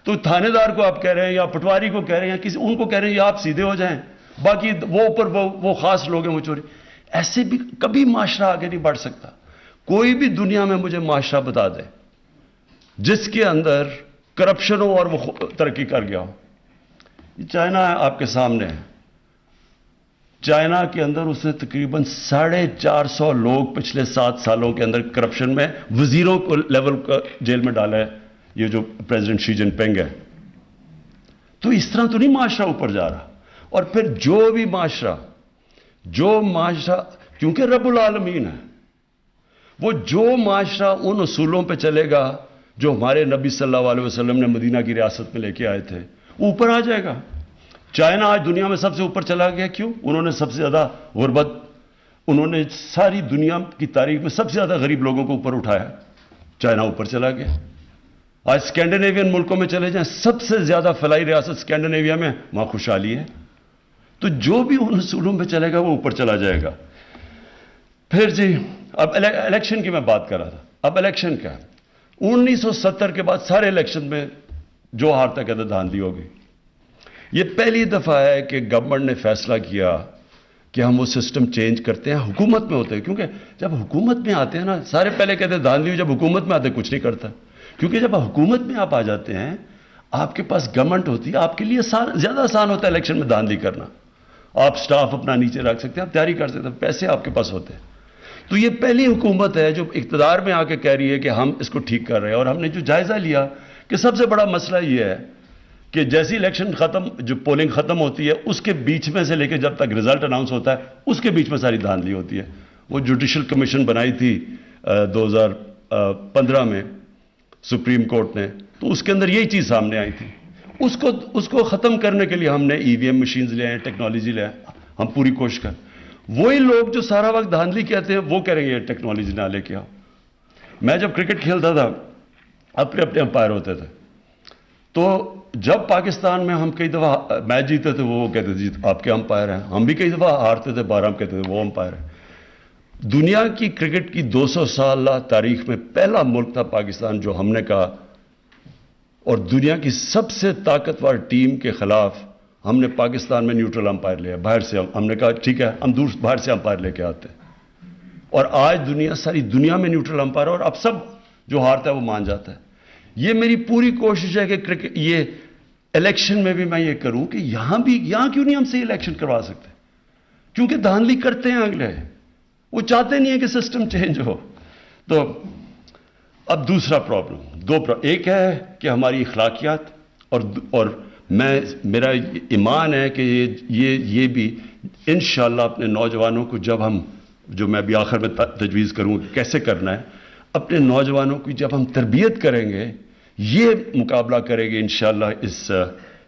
تو تھانے دار کو آپ کہہ رہے ہیں یا پٹواری کو کہہ رہے ہیں یا کسی ان کو کہہ رہے ہیں یا آپ سیدھے ہو جائیں, باقی وہ اوپر وہ خاص لوگ ہیں وہ چوری. ایسے بھی کبھی معاشرہ آگے نہیں بڑھ سکتا. کوئی بھی دنیا میں مجھے معاشرہ بتا دے جس کے اندر کرپشن ہو اور وہ ترقی کر گیا ہو. چائنا آپ کے سامنے ہے, چائنا کے اندر اس نے تقریباً 450 لوگ پچھلے 7 سالوں کے اندر کرپشن میں وزیروں کو لیول کا جیل میں ڈالا ہے, یہ جو پریزیڈنٹ شی جن پنگ ہے. تو اس طرح تو نہیں معاشرہ اوپر جا رہا. اور پھر جو بھی معاشرہ کیونکہ رب العالمین ہے, وہ جو معاشرہ ان اصولوں پہ چلے گا جو ہمارے نبی صلی اللہ علیہ وسلم نے مدینہ کی ریاست میں لے کے آئے تھے, وہ اوپر آ جائے گا. چائنا آج دنیا میں سب سے اوپر چلا گیا. کیوں؟ انہوں نے سب سے زیادہ غربت, انہوں نے ساری دنیا کی تاریخ میں سب سے زیادہ غریب لوگوں کو اوپر اٹھایا. چائنا اوپر چلا گیا. آج اسکینڈینیوین ملکوں میں چلے جائیں, سب سے زیادہ فلاحی ریاست اسکینڈینیویا میں, وہاں خوشحالی ہے. تو جو بھی ان اصولوں پہ چلے گا وہ اوپر چلا جائے گا. پھر جی اب الیکشن کی میں بات کر رہا تھا. اب الیکشن کیا ہے؟ 1970 کے بعد سارے الیکشن میں جو ہارتا کہتا دھاندلی ہو گئی. یہ پہلی دفعہ ہے کہ گورنمنٹ نے فیصلہ کیا کہ ہم وہ سسٹم چینج کرتے ہیں. حکومت میں ہوتے ہیں, کیونکہ جب حکومت میں آتے ہیں نا, سارے پہلے کہتے ہیں دھاندلی, جب حکومت میں آتے کچھ نہیں کرتا. کیونکہ جب حکومت میں آپ آ جاتے ہیں, آپ کے پاس گورنمنٹ ہوتی ہے, آپ کے لیے زیادہ آسان ہوتا ہے الیکشن میں دھاندلی کرنا. آپ سٹاف اپنا نیچے رکھ سکتے ہیں, آپ تیاری کر سکتے ہیں, پیسے آپ کے پاس ہوتے ہیں. تو یہ پہلی حکومت ہے جو اقتدار میں آ کے کہہ رہی ہے کہ ہم اس کو ٹھیک کر رہے ہیں. اور ہم نے جو جائزہ لیا کہ سب سے بڑا مسئلہ یہ ہے کہ جیسی الیکشن جو پولنگ ختم ہوتی ہے اس کے بیچ میں سے لے کے جب تک رزلٹ اناؤنس ہوتا ہے اس کے بیچ میں ساری دھاندلی ہوتی ہے. وہ جوڈیشل کمیشن بنائی تھی 2015 میں سپریم کورٹ نے, تو اس کے اندر یہی چیز سامنے آئی تھی. اس کو ختم کرنے کے لیے ہم نے ای وی ایم مشینز لے آئے, ٹیکنالوجی لے آئے, ہم پوری کوشش کر. وہی لوگ جو سارا وقت دھاندلی کہتے ہیں وہ کریں گے ٹیکنالوجی نہ لے کے آؤ. میں جب کرکٹ کھیلتا تھا اپنے امپائر ہوتے تھے, تو جب پاکستان میں ہم کئی دفعہ میچ جیتے تھے وہ کہتے تھے جی آپ کے امپائر ہیں, ہم بھی کئی دفعہ ہارتے تھے 12, ہم کہتے تھے وہ امپائر ہیں. دنیا کی کرکٹ کی 200 سالہ تاریخ میں پہلا ملک تھا پاکستان جو ہم نے کہا, اور دنیا کی سب سے طاقتور ٹیم کے خلاف ہم نے پاکستان میں نیوٹرل امپائر لیا باہر سے. ہم نے کہا ٹھیک ہے ہم باہر سے امپائر لے کے آتے ہیں, اور آج ساری دنیا میں نیوٹرل امپائر, اور اب سب جو ہارتا ہے وہ مان جاتا ہے. یہ میری پوری کوشش ہے کہ یہ الیکشن میں بھی میں یہ کروں کہ یہاں کیوں نہیں ہم سے الیکشن کروا سکتے, کیونکہ دھاندلی کرتے ہیں اگلے, وہ چاہتے نہیں ہیں کہ سسٹم چینج ہو. تو اب دوسرا پرابلم ایک ہے کہ ہماری اخلاقیات, اور میرا ایمان ہے کہ یہ بھی انشاءاللہ اپنے نوجوانوں کو جو میں بھی آخر میں تجویز کروں کیسے کرنا ہے, اپنے نوجوانوں کی جب ہم تربیت کریں گے, یہ مقابلہ کریں گے انشاءاللہ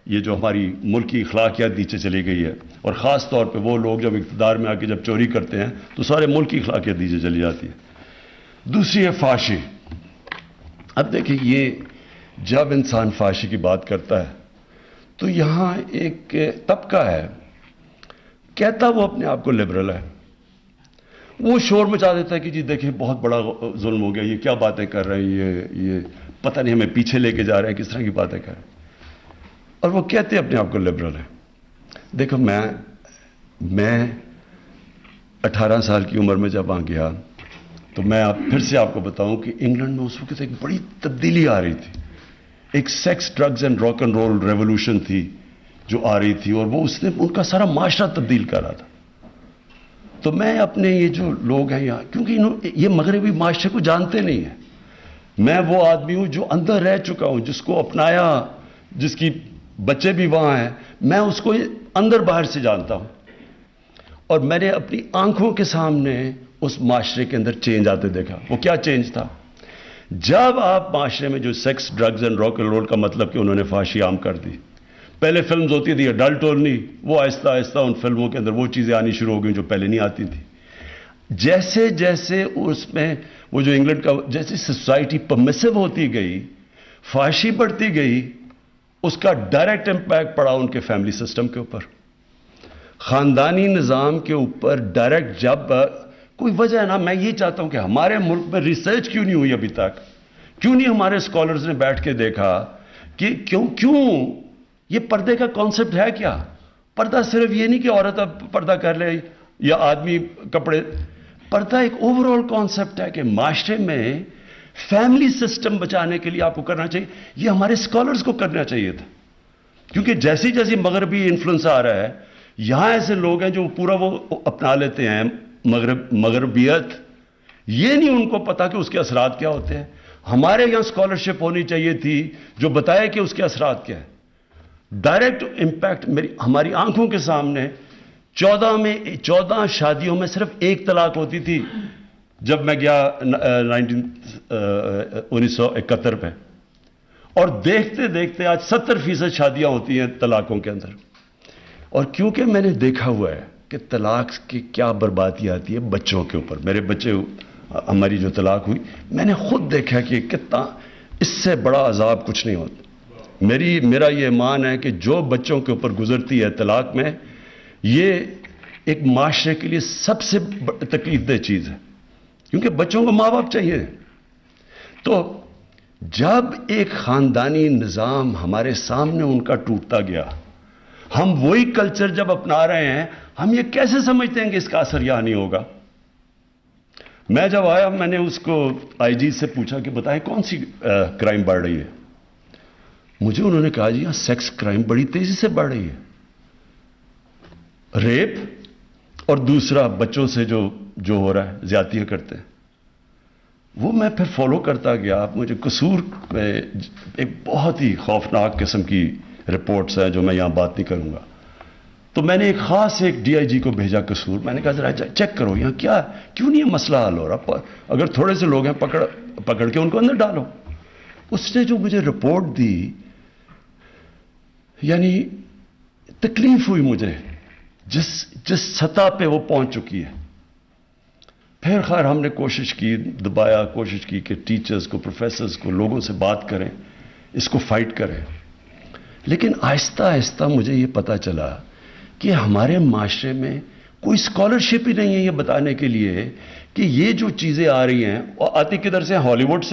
یہ جو ہماری ملک کی اخلاقیات نیچے چلی گئی ہے, اور خاص طور پہ وہ لوگ جب اقتدار میں آ کے جب چوری کرتے ہیں تو سارے ملک کی اخلاقیات نیچے چلی جاتی ہے. دوسری ہے فحاشی. اب دیکھیں یہ جب انسان فحاشی کی بات کرتا ہے تو یہاں ایک طبقہ ہے کہتا وہ اپنے آپ کو لبرل ہے, وہ شور مچا دیتا ہے کہ جی دیکھیں بہت بڑا ظلم ہو گیا, یہ کیا باتیں کر رہے ہیں, یہ پتہ نہیں ہمیں پیچھے لے کے جا رہے ہیں, کس طرح کی باتیں کر رہے ہیں, اور وہ کہتے ہیں اپنے آپ کو لبرل ہے. دیکھو میں 18 سال کی عمر میں جب آ گیا تو میں پھر سے آپ کو بتاؤں کہ انگلینڈ میں اس وقت ایک بڑی تبدیلی آ رہی تھی, ایک sex drugs and rock and roll revolution تھی جو آ رہی تھی, اور وہ اس نے ان کا سارا معاشرہ تبدیل کر رہا تھا. تو میں اپنے یہ جو لوگ ہیں یہاں, کیونکہ یہ مغربی معاشرے کو جانتے نہیں ہیں, میں وہ آدمی ہوں جو اندر رہ چکا ہوں, جس کو اپنایا, جس کی بچے بھی وہاں ہیں, میں اس کو اندر باہر سے جانتا ہوں. اور میں نے اپنی آنکھوں کے سامنے اس معاشرے کے اندر چینج آتے دیکھا. وہ کیا چینج تھا؟ جب آپ معاشرے میں جو sex, drugs and rock and roll کا مطلب کہ انہوں نے فحاشی عام کر دی. پہلے فلمز ہوتی تھی اڈلٹ اونلی, وہ آہستہ آہستہ ان فلموں کے اندر وہ چیزیں آنی شروع ہو گئیں جو پہلے نہیں آتی تھیں. جیسے جیسے اس میں وہ جو انگلینڈ کا, جیسے سوسائٹی پرمیسو ہوتی گئی, فحاشی بڑھتی گئی, اس کا ڈائریکٹ امپیکٹ پڑا ان کے فیملی سسٹم کے اوپر, خاندانی نظام کے اوپر ڈائریکٹ. جب کوئی وجہ ہے نا, میں یہ چاہتا ہوں کہ ہمارے ملک میں ریسرچ کیوں نہیں ہوئی ابھی تک, کیوں نہیں ہمارے اسکالرز نے بیٹھ کے دیکھا کہ کیوں یہ پردے کا کانسیپٹ ہے کیا. پردہ صرف یہ نہیں کہ عورت اب پردہ کر لے یا آدمی کپڑے, پردہ ایک اوور آل کانسیپٹ ہے کہ معاشرے میں فیملی سسٹم بچانے کے لیے آپ کو کرنا چاہیے. یہ ہمارے اسکالرز کو کرنا چاہیے تھا, کیونکہ جیسی جیسی مغربی انفلوئنس آ رہا ہے, یہاں ایسے لوگ ہیں جو پورا وہ اپنا لیتے ہیں مغربیت, یہ نہیں ان کو پتا کہ اس کے اثرات کیا ہوتے ہیں. ہمارے یہاں اسکالرشپ ہونی چاہیے تھی جو بتائے کہ اس کے اثرات کیا ہے. ڈائریکٹ امپیکٹ ہماری آنکھوں کے سامنے 14 شادیوں میں صرف ایک طلاق ہوتی تھی جب میں گیا 1971 پہ, اور دیکھتے دیکھتے آج 70% شادیاں ہوتی ہیں طلاقوں کے اندر. اور کیونکہ میں نے دیکھا ہوا ہے کہ طلاق کی کیا بربادی آتی ہے بچوں کے اوپر. میرے بچے, ہماری جو طلاق ہوئی, میں نے خود دیکھا کہ کتنا اس سے بڑا عذاب کچھ نہیں ہوتا. میرا یہ ایمان ہے کہ جو بچوں کے اوپر گزرتی ہے طلاق میں, یہ ایک معاشرے کے لیے سب سے تکلیف دہ چیز ہے, کیونکہ بچوں کو ماں باپ چاہیے. تو جب ایک خاندانی نظام ہمارے سامنے ان کا ٹوٹتا گیا, ہم وہی کلچر جب اپنا رہے ہیں, ہم یہ کیسے سمجھتے ہیں کہ اس کا اثر یہاں نہیں ہوگا. میں جب آیا, میں نے اس کو آئی جی سے پوچھا کہ بتائیں کون سی کرائم بڑھ رہی ہے. مجھے انہوں نے کہا جی ہاں سیکس کرائم بڑی تیزی سے بڑھ رہی ہے, ریپ اور دوسرا بچوں سے جو ہو رہا ہے, زیادتیاں کرتے ہیں. وہ میں پھر فالو کرتا گیا. مجھے قصور میں ایک بہت ہی خوفناک قسم کی رپورٹس ہیں جو میں یہاں بات نہیں کروں گا. تو میں نے ایک ڈی آئی جی کو بھیجا قصور. میں نے کہا ذرا چیک کرو یہاں کیوں نہیں یہ مسئلہ حل ہو رہا, اگر تھوڑے سے لوگ ہیں پکڑ کے ان کو اندر ڈالو. اس نے جو مجھے رپورٹ دی, یعنی تکلیف ہوئی مجھے جس سطح پہ وہ پہنچ چکی ہے. پھر خیر ہم نے کوشش کی کہ ٹیچرز کو, پروفیسرز کو, لوگوں سے بات کریں, اس کو فائٹ کریں. لیکن آہستہ آہستہ مجھے یہ پتا چلا کہ ہمارے معاشرے میں کوئی اسکالرشپ ہی نہیں ہے یہ بتانے کے لیے کہ یہ جو چیزیں آ رہی ہیں, اور آتی کدھر سے, ہالی ووڈ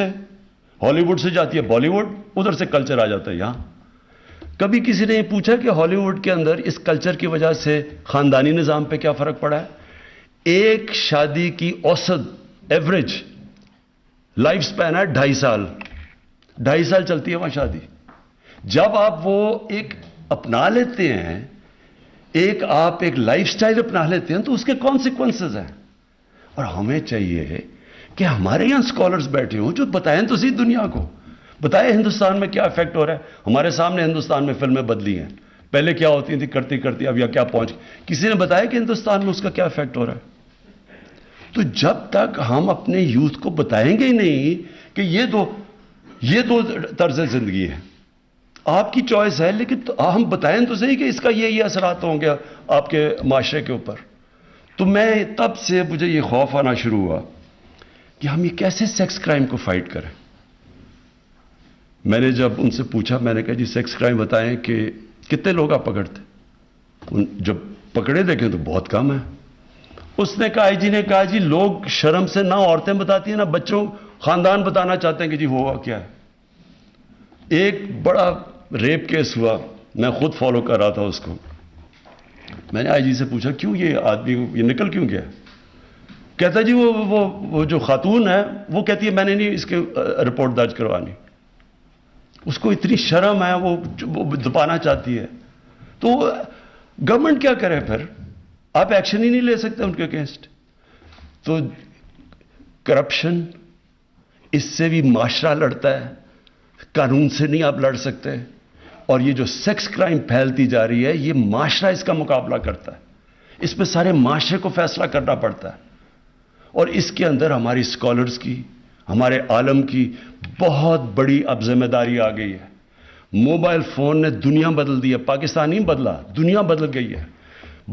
سے جاتی ہے بالی ووڈ, ادھر سے کلچر آ جاتا ہے یہاں. کبھی کسی نے یہ پوچھا کہ ہالی ووڈ کے اندر اس کلچر کی وجہ سے خاندانی نظام پہ کیا فرق پڑا ہے؟ ایک شادی کی اوسط ایوریج لائف سپین ہے 2.5 سال چلتی ہے وہاں شادی. جب آپ وہ ایک اپنا لیتے ہیں, آپ ایک لائف سٹائل اپنا لیتے ہیں, تو اس کے کانسیکوینسز ہیں. اور ہمیں چاہیے کہ ہمارے یہاں اسکالرز بیٹھے ہوں جو بتائیں تو صحیح دنیا کو, بتائیں ہندوستان میں کیا افیکٹ ہو رہا ہے. ہمارے سامنے ہندوستان میں فلمیں بدلی ہیں, پہلے کیا ہوتی تھی کرتی اب یا کیا پہنچ, کسی نے بتایا کہ ہندوستان میں اس کا کیا افیکٹ ہو رہا ہے. تو جب تک ہم اپنے یوتھ کو بتائیں گے ہی نہیں کہ یہ دو طرز زندگی ہے, آپ کی چوائس ہے, لیکن ہم بتائیں تو صحیح کہ اس کا یہ اثرات ہوں گے آپ کے معاشرے کے اوپر. تو میں تب سے مجھے یہ خوف آنا شروع ہوا کہ ہم یہ کیسے سیکس کرائم کو فائٹ کریں. میں نے جب ان سے پوچھا, میں نے کہا جی سیکس کرائم بتائیں کہ کتنے لوگ آپ پکڑتے؟ جب پکڑے دیکھیں تو بہت کم ہے. اس نے کہا, آئی جی نے کہا جی لوگ شرم سے نہ عورتیں بتاتی ہیں نہ بچوں, خاندان بتانا چاہتے ہیں کہ جی ہوا کیا ہے. ایک بڑا ریپ کیس ہوا, میں خود فالو کر رہا تھا اس کو. میں نے آئی جی سے پوچھا کیوں یہ آدمی یہ نکل کیوں گیا؟ کہتا جی وہ جو خاتون ہے وہ کہتی ہے میں نے نہیں اس کے رپورٹ درج کروانی. اس کو اتنی شرم ہے, وہ دبانا چاہتی ہے. تو گورنمنٹ کیا کرے پھر؟ آپ ایکشن ہی نہیں لے سکتے ان کے اگینسٹ. تو کرپشن, اس سے بھی معاشرہ لڑتا ہے, قانون سے نہیں آپ لڑ سکتے. اور یہ جو سیکس کرائم پھیلتی جا رہی ہے, یہ معاشرہ اس کا مقابلہ کرتا ہے. اس میں سارے معاشرے کو فیصلہ کرنا پڑتا ہے. اور اس کے اندر ہماری اسکالرز کی, ہمارے عالم کی بہت بڑی اب ذمہ داری آ گئی ہے. موبائل فون نے دنیا بدل دی ہے, پاکستان نہیں بدلا, دنیا بدل گئی ہے.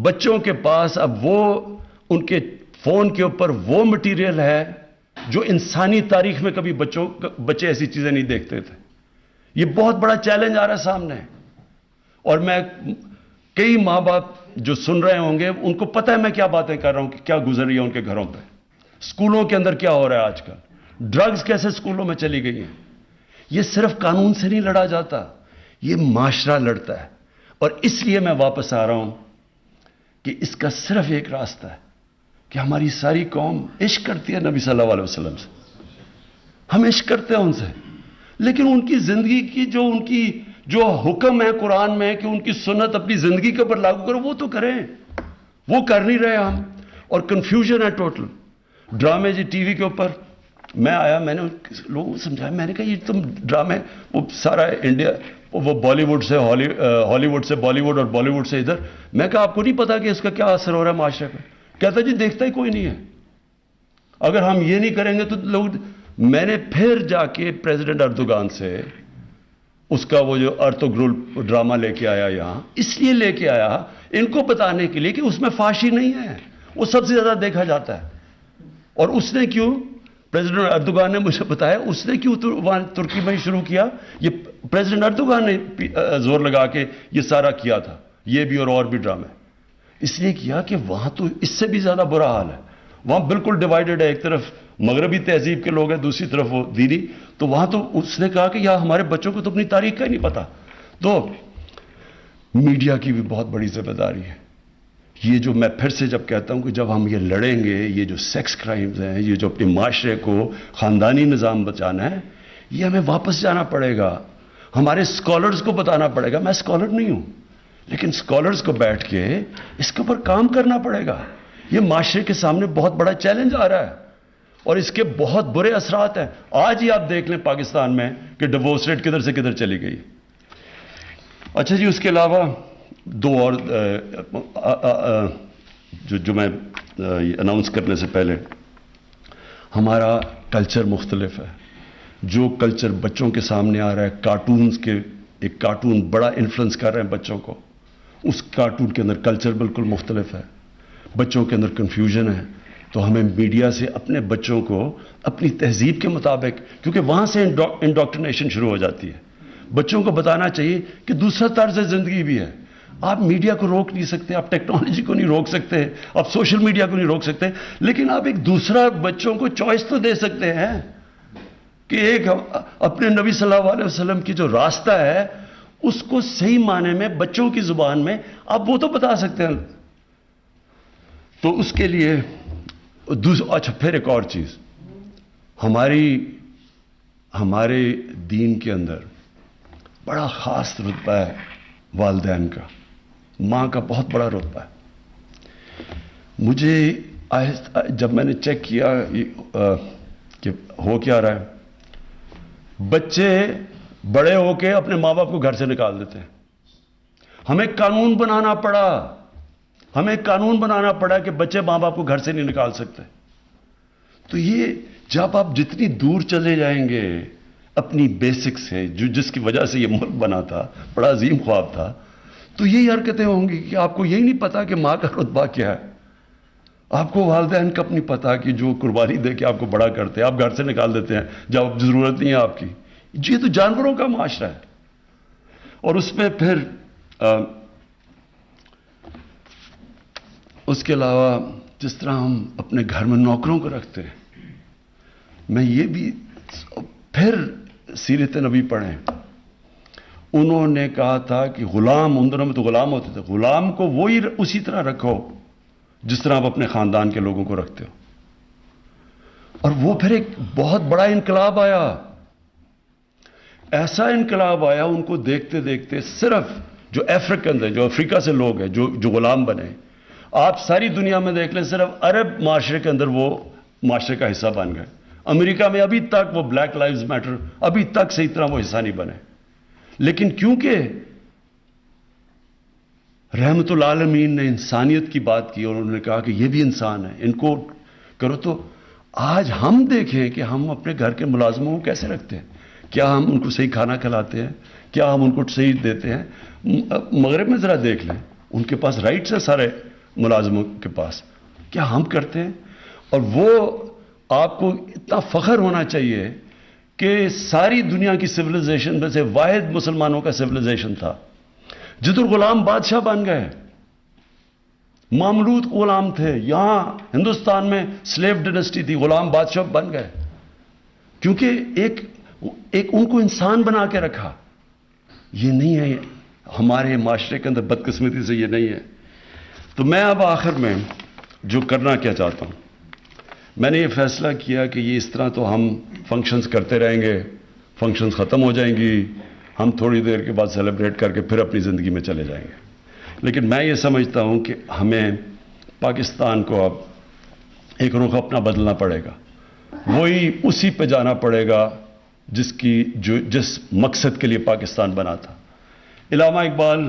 بچوں کے پاس اب وہ, ان کے فون کے اوپر وہ مٹیریل ہے جو انسانی تاریخ میں کبھی بچے ایسی چیزیں نہیں دیکھتے تھے. یہ بہت بڑا چیلنج آ رہا ہے سامنے. اور میں کئی ماں باپ جو سن رہے ہوں گے, ان کو پتہ ہے میں کیا باتیں کر رہا ہوں, کہ کیا گزر رہی ہے ان کے گھروں پہ. اسکولوں کے اندر کیا ہو رہا ہے آج کل, ڈرگز کیسے اسکولوں میں چلی گئی ہیں. یہ صرف قانون سے نہیں لڑا جاتا, یہ معاشرہ لڑتا ہے. اور اس لیے میں واپس آ رہا ہوں کہ اس کا صرف ایک راستہ ہے کہ ہماری ساری قوم عشق کرتی ہے نبی صلی اللہ علیہ وسلم سے. ہم عشق کرتے ہیں ان سے, لیکن ان کی زندگی کی جو حکم ہے قرآن میں کہ ان کی سنت اپنی زندگی کے اوپر لاگو کرو, وہ تو کریں. وہ کر نہیں رہے ہم, اور کنفیوژن ہے ٹوٹل. ڈرامے جی ٹی وی کے اوپر میں آیا, میں نے لوگوں کو سمجھایا, میں نے کہا یہ تم ڈرامے, وہ سارا انڈیا, وہ بالی ووڈ سے ہالی ووڈ سے بالی ووڈ اور بالی ووڈ سے ادھر. میں کہا آپ کو نہیں پتا کہ اس کا کیا اثر ہو رہا ہے معاشرے پہ؟ کہتا جی دیکھتا ہی کوئی نہیں ہے. اگر ہم یہ نہیں کریں گے تو لوگ. میں نے پھر جا کے پریزیڈنٹ اردوغان سے اس کا وہ جو ارطغرل ڈرامہ لے کے آیا یہاں, اس لیے لے کے آیا ان کو بتانے کے لیے کہ اس میں فحاشی نہیں ہے, وہ سب سے زیادہ دیکھا جاتا ہے. اور اس نے کیوں, پریزیڈنٹ اردوغان نے مجھے بتایا, اس نے کیوں وہاں ترکی میں شروع کیا. یہ پریزیڈنٹ اردوغان نے زور لگا کے یہ سارا کیا تھا, یہ بھی اور بھی ڈرامے. اس لیے کیا کہ وہاں تو اس سے بھی زیادہ برا حال ہے. وہاں بالکل ڈیوائیڈڈ ہے, ایک طرف مغربی تہذیب کے لوگ ہیں, دوسری طرف وہ دینی. تو وہاں تو اس نے کہا کہ یار ہمارے بچوں کو تو اپنی تاریخ کا ہی نہیں پتا. تو میڈیا کی بھی بہت بڑی ذمہ داری ہے. یہ جو میں پھر سے جب کہتا ہوں کہ جب ہم یہ لڑیں گے, یہ جو سیکس کرائمز ہیں, یہ جو اپنے معاشرے کو خاندانی نظام بچانا ہے, یہ ہمیں واپس جانا پڑے گا. ہمارے اسکالرز کو بتانا پڑے گا. میں اسکالر نہیں ہوں, لیکن اسکالرز کو بیٹھ کے اس کے اوپر کام کرنا پڑے گا. یہ معاشرے کے سامنے بہت بڑا چیلنج آ رہا ہے, اور اس کے بہت برے اثرات ہیں. آج ہی آپ دیکھ لیں پاکستان میں کہ ڈیورس ریٹ کدھر سے کدھر چلی گئی. اچھا جی, اس کے علاوہ دو اور جو میں اناؤنس کرنے سے پہلے, ہمارا کلچر مختلف ہے. جو کلچر بچوں کے سامنے آ رہا ہے, کارٹونز کے, ایک کارٹون بڑا انفلوئنس کر رہے ہیں بچوں کو. اس کارٹون کے اندر کلچر بالکل مختلف ہے, بچوں کے اندر کنفیوژن ہے. تو ہمیں میڈیا سے اپنے بچوں کو اپنی تہذیب کے مطابق, کیونکہ وہاں سے انڈوکٹرینیشن شروع ہو جاتی ہے, بچوں کو بتانا چاہیے کہ دوسرا طرز زندگی بھی ہے. آپ میڈیا کو روک نہیں سکتے, آپ ٹیکنالوجی کو نہیں روک سکتے, آپ سوشل میڈیا کو نہیں روک سکتے, لیکن آپ ایک دوسرا بچوں کو چوائس تو دے سکتے ہیں کہ ایک اپنے نبی صلی اللہ علیہ وسلم کی جو راستہ ہے اس کو صحیح معنی میں بچوں کی زبان میں آپ وہ تو بتا سکتے ہیں. تو اس کے لیے اچھا, پھر ایک اور چیز, ہمارے دین کے اندر بڑا خاص رتبہ ہے والدین کا, ماں کا بہت بڑا رتبہ ہے. مجھے جب میں نے چیک کیا کہ ہو کیا رہا ہے, بچے بڑے ہو کے اپنے ماں باپ کو گھر سے نکال دیتے ہیں. ہمیں قانون بنانا پڑا کہ بچے ماں باپ کو گھر سے نہیں نکال سکتے. تو یہ جب آپ جتنی دور چلے جائیں گے اپنی بیسک سے, جس کی وجہ سے یہ ملک بنا تھا, بڑا عظیم خواب تھا, تو یہی حرکتیں ہوں گی کہ آپ کو یہی نہیں پتا کہ ماں کا رتبہ کیا ہے. آپ کو والدین کا اپنی پتا کہ جو قربانی دے کے آپ کو بڑا کرتے ہیں, آپ گھر سے نکال دیتے ہیں جب ضرورت نہیں ہے آپ کی. یہ تو جانوروں کا معاشرہ ہے. اور اس میں پھر اس کے علاوہ جس طرح ہم اپنے گھر میں نوکروں کو رکھتے ہیں, میں یہ بھی پھر سیرت نبی پڑھیں, انہوں نے کہا تھا کہ غلام, ان دنوں میں تو غلام ہوتے تھے, غلام کو وہی اسی طرح رکھو جس طرح آپ اپنے خاندان کے لوگوں کو رکھتے ہو. اور وہ پھر ایک بہت بڑا انقلاب آیا, ایسا انقلاب آیا ان کو دیکھتے دیکھتے. صرف جو افریقن ہیں, جو افریقہ سے لوگ ہیں جو غلام بنے, آپ ساری دنیا میں دیکھ لیں, صرف عرب معاشرے کے اندر وہ معاشرے کا حصہ بن گئے. امریکہ میں ابھی تک وہ بلیک لائیوز میٹر ابھی تک صحیح طرح وہ حصہ نہیں بنے. لیکن کیونکہ رحمت العالمین نے انسانیت کی بات کی اور انہوں نے کہا کہ یہ بھی انسان ہے, ان کو کرو, تو آج ہم دیکھیں کہ ہم اپنے گھر کے ملازموں کو کیسے رکھتے ہیں. کیا ہم ان کو صحیح کھانا کھلاتے ہیں؟ کیا ہم ان کو صحیح دیتے ہیں؟ مغرب میں ذرا دیکھ لیں, ان کے پاس رائٹس ہیں سارے ملازموں کے پاس. کیا ہم کرتے ہیں؟ اور وہ آپ کو اتنا فخر ہونا چاہیے کہ ساری دنیا کی سویلائزیشن میں سے واحد مسلمانوں کا سویلائزیشن تھا جدھر غلام بادشاہ بن گئے, مملوک غلام تھے. یہاں ہندوستان میں سلیو ڈائنسٹی تھی, غلام بادشاہ بن گئے کیونکہ ایک ان کو انسان بنا کے رکھا. یہ نہیں ہے ہمارے معاشرے کے اندر, بدقسمتی سے یہ نہیں ہے. تو میں اب آخر میں جو کرنا کیا چاہتا ہوں, میں نے یہ فیصلہ کیا کہ یہ اس طرح تو ہم فنکشنز کرتے رہیں گے, فنکشنز ختم ہو جائیں گی, ہم تھوڑی دیر کے بعد سیلیبریٹ کر کے پھر اپنی زندگی میں چلے جائیں گے. لیکن میں یہ سمجھتا ہوں کہ ہمیں پاکستان کو اب ایک رخ اپنا بدلنا پڑے گا, وہی اسی پہ جانا پڑے گا جس مقصد کے لیے پاکستان بنا تھا. علامہ اقبال,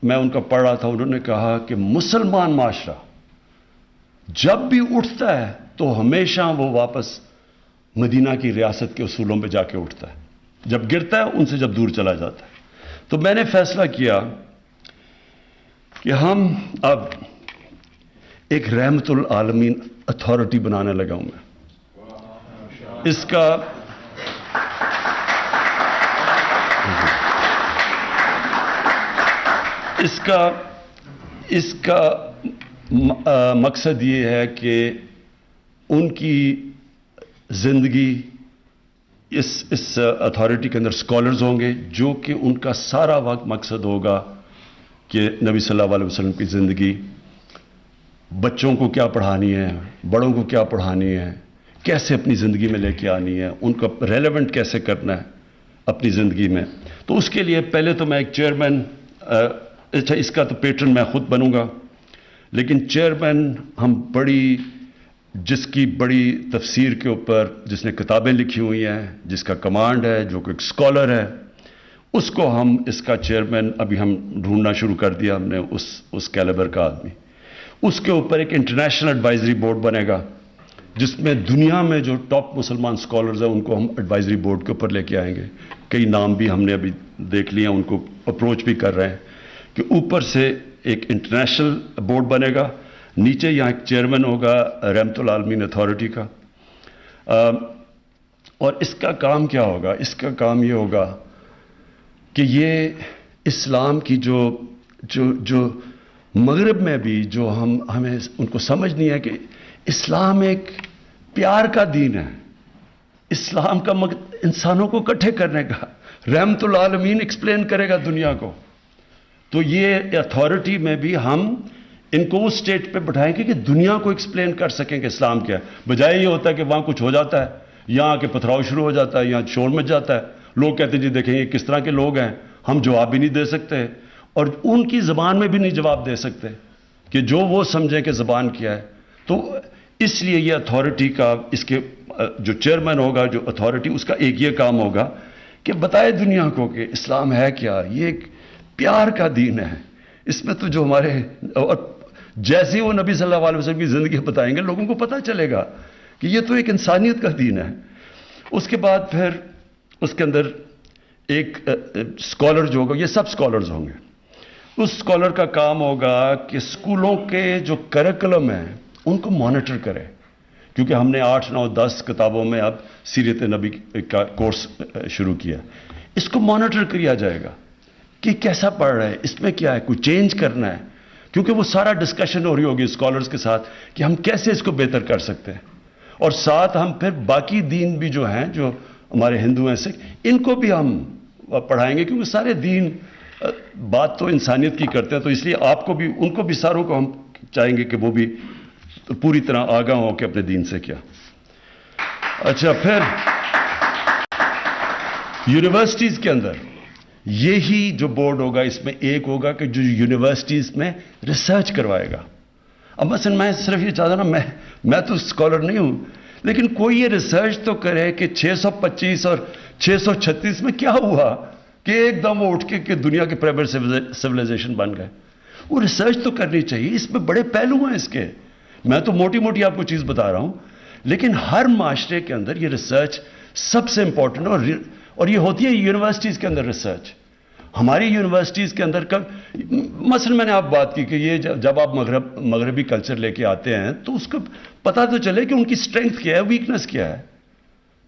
میں ان کا پڑھ رہا تھا, انہوں نے کہا کہ مسلمان معاشرہ جب بھی اٹھتا ہے تو ہمیشہ وہ واپس مدینہ کی ریاست کے اصولوں پہ جا کے اٹھتا ہے, جب گرتا ہے ان سے جب دور چلا جاتا ہے. تو میں نے فیصلہ کیا کہ ہم اب ایک رحمت العالمین اتھارٹی بنانے لگا ہوں میں. اس کا مقصد یہ ہے کہ ان کی زندگی اس اتھارٹی کے اندر اسکالرز ہوں گے جو کہ ان کا سارا وقت مقصد ہوگا کہ نبی صلی اللہ علیہ وسلم کی زندگی, بچوں کو کیا پڑھانی ہے, بڑوں کو کیا پڑھانی ہے, کیسے اپنی زندگی میں لے کے آنی ہے, ان کو ریلیونٹ کیسے کرنا ہے اپنی زندگی میں. تو اس کے لیے پہلے تو میں ایک چیئرمین, اچھا اس کا تو پیٹرن میں خود بنوں گا, لیکن چیئرمین ہم جس کی بڑی تفسیر کے اوپر جس نے کتابیں لکھی ہوئی ہیں, جس کا کمانڈ ہے, جو کہ ایک اسکالر ہے, اس کو ہم اس کا چیئرمین ابھی ہم ڈھونڈنا شروع کر دیا ہم نے, اس کیلیبر کا آدمی. اس کے اوپر ایک انٹرنیشنل ایڈوائزری بورڈ بنے گا جس میں دنیا میں جو ٹاپ مسلمان اسکالرز ہیں ان کو ہم ایڈوائزری بورڈ کے اوپر لے کے آئیں گے. کئی نام بھی ہم نے ابھی دیکھ لیے ہیں, ان کو اپروچ بھی کر رہے ہیں کہ اوپر سے ایک انٹرنیشنل بورڈ بنے گا, نیچے یہاں ایک چیئرمین ہوگا رحمت العالمین اتھارٹی کا. اور اس کا کام کیا ہوگا؟ اس کا کام یہ ہوگا کہ یہ اسلام کی جو مغرب میں بھی جو ہمیں ان کو سمجھ نہیں ہے کہ اسلام ایک پیار کا دین ہے, اسلام کا انسانوں کو اکٹھے کرنے کا, رحمت العالمین ایکسپلین کرے گا دنیا کو. تو یہ اتھارٹی میں بھی ہم ان کو اس سٹیج پہ بٹھائیں گے کہ دنیا کو ایکسپلین کر سکیں کہ اسلام کیا ہے. بجائے یہ ہوتا ہے کہ وہاں کچھ ہو جاتا ہے, یہاں کے پتھراؤ شروع ہو جاتا ہے, یہاں شور مچ جاتا ہے, لوگ کہتے ہیں جی دیکھیں یہ کس طرح کے لوگ ہیں, ہم جواب بھی نہیں دے سکتے اور ان کی زبان میں بھی نہیں جواب دے سکتے کہ جو وہ سمجھیں کہ زبان کیا ہے. تو اس لیے یہ اتھارٹی کا, اس کے جو چیئرمین ہوگا جو اتھارٹی, اس کا ایک یہ کام ہوگا کہ بتائے دنیا کو کہ اسلام ہے کیا. یہ ایک پیار کا دین ہے, اس میں تو جو ہمارے, اور جیسے وہ نبی صلی اللہ علیہ وسلم کی زندگی بتائیں گے لوگوں کو پتہ چلے گا کہ یہ تو ایک انسانیت کا دین ہے. اس کے بعد پھر اس کے اندر ایک اسکالر جو ہوگا, یہ سب اسکالرز ہوں گے, اس اسکالر کا کام ہوگا کہ اسکولوں کے جو کریکولم ہیں ان کو مانیٹر کرے, کیونکہ ہم نے 8, 9, 10 کتابوں میں اب سیرت نبی کا کورس شروع کیا. اس کو مانیٹر کیا جائے گا کہ کیسا پڑھ رہا ہے, اس میں کیا ہے, کوئی چینج کرنا ہے, کیونکہ وہ سارا ڈسکشن ہو رہی ہوگی اسکالرز کے ساتھ کہ ہم کیسے اس کو بہتر کر سکتے ہیں. اور ساتھ ہم پھر باقی دین بھی جو ہیں, جو ہمارے ہندو ہیں, سکھ, ان کو بھی ہم پڑھائیں گے, کیونکہ سارے دین بات تو انسانیت کی کرتے ہیں. تو اس لیے آپ کو بھی, ان کو بھی, ساروں کو ہم چاہیں گے کہ وہ بھی پوری طرح آگاہ ہو کہ اپنے دین سے کیا. اچھا, پھر یونیورسٹیز کے اندر یہی جو بورڈ ہوگا, اس میں ایک ہوگا کہ جو یونیورسٹیز میں ریسرچ کروائے گا. اب مثلا میں صرف یہ چاہتا نا، میں تو اسکالر نہیں ہوں، لیکن کوئی یہ ریسرچ تو کرے کہ 625 اور 636 میں کیا ہوا کہ ایک دم وہ اٹھ کے کہ دنیا کے پرائیویٹ سویلائزیشن بن گئے. وہ ریسرچ تو کرنی چاہیے. اس میں بڑے پہلو ہیں اس کے. میں تو موٹی موٹی آپ کو چیز بتا رہا ہوں، لیکن ہر معاشرے کے اندر یہ ریسرچ سب سے امپورٹنٹ ہے. اور یہ ہوتی ہے یونیورسٹیز کے اندر ریسرچ. ہماری یونیورسٹیز کے اندر مثلا میں نے آپ بات کی کہ یہ جب آپ مغربی کلچر لے کے آتے ہیں تو اس کو پتہ تو چلے کہ ان کی اسٹرینتھ کیا ہے، ویکنس کیا ہے،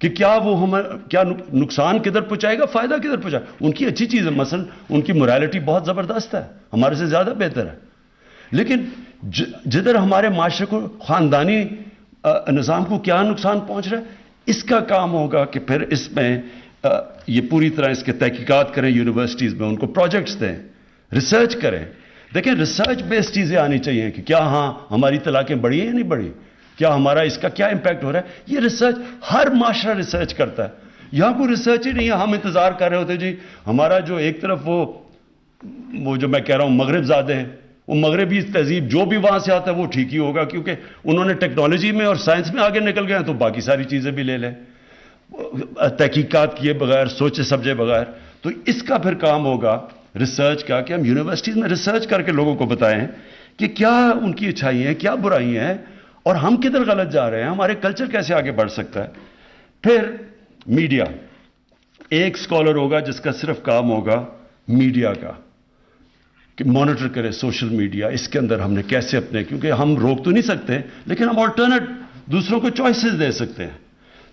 کہ کیا وہ کیا نقصان کدھر پہنچائے گا، فائدہ کدھر پہنچائے گا. ان کی اچھی چیز ہے، مثلا ان کی morality بہت زبردست ہے، ہمارے سے زیادہ بہتر ہے. لیکن جدھر ہمارے معاشرے کو خاندانی نظام کو کیا نقصان پہنچ رہا ہے، اس کا کام ہوگا کہ پھر اس میں یہ پوری طرح اس کے تحقیقات کریں یونیورسٹیز میں، ان کو پروجیکٹس دیں، ریسرچ کریں. دیکھیں ریسرچ بیسڈ چیزیں آنی چاہیے کہ کیا ہاں ہماری طلاقیں بڑھی ہیں یا نہیں بڑھی، کیا ہمارا اس کا کیا امپیکٹ ہو رہا ہے. یہ ریسرچ ہر معاشرہ ریسرچ کرتا ہے. یہاں کوئی ریسرچ ہی نہیں ہے. ہم انتظار کر رہے ہوتے جی ہمارا جو ایک طرف وہ جو میں کہہ رہا ہوں مغرب زادے ہیں، وہ مغربی تہذیب جو بھی وہاں سے آتا ہے وہ ٹھیک ہی ہوگا، کیونکہ انہوں نے ٹیکنالوجی میں اور سائنس میں آگے نکل گئے ہیں تو باقی ساری چیزیں بھی لے لیں تحقیقات کیے بغیر، سوچے سمجھے بغیر. تو اس کا پھر کام ہوگا ریسرچ کا کہ ہم یونیورسٹیز میں ریسرچ کر کے لوگوں کو بتائیں کہ کیا ان کی اچھائی ہیں، کیا برائی ہیں، اور ہم کدھر غلط جا رہے ہیں، ہمارے کلچر کیسے آگے بڑھ سکتا ہے. پھر میڈیا، ایک اسکالر ہوگا جس کا صرف کام ہوگا میڈیا کا کہ مانیٹر کرے سوشل میڈیا، اس کے اندر ہم نے کیسے اپنے، کیونکہ ہم روک تو نہیں سکتے لیکن ہم آلٹرنیٹ دوسروں کو چوائسز دے سکتے ہیں.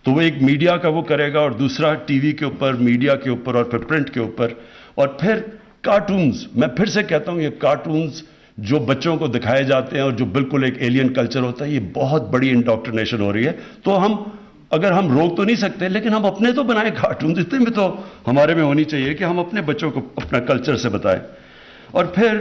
تو وہ ایک میڈیا کا وہ کرے گا، اور دوسرا ٹی وی کے اوپر، میڈیا کے اوپر، اور پھر پرنٹ کے اوپر. اور پھر کارٹونز، میں پھر سے کہتا ہوں یہ کارٹونز جو بچوں کو دکھائے جاتے ہیں اور جو بالکل ایک ایلین کلچر ہوتا ہے، یہ بہت بڑی انڈاکٹرینیشن ہو رہی ہے. تو اگر ہم روک تو نہیں سکتے لیکن ہم اپنے تو بنائیں کارٹونز، اتنے میں تو ہمارے میں ہونی چاہیے کہ ہم اپنے بچوں کو اپنا کلچر سے بتائیں. اور پھر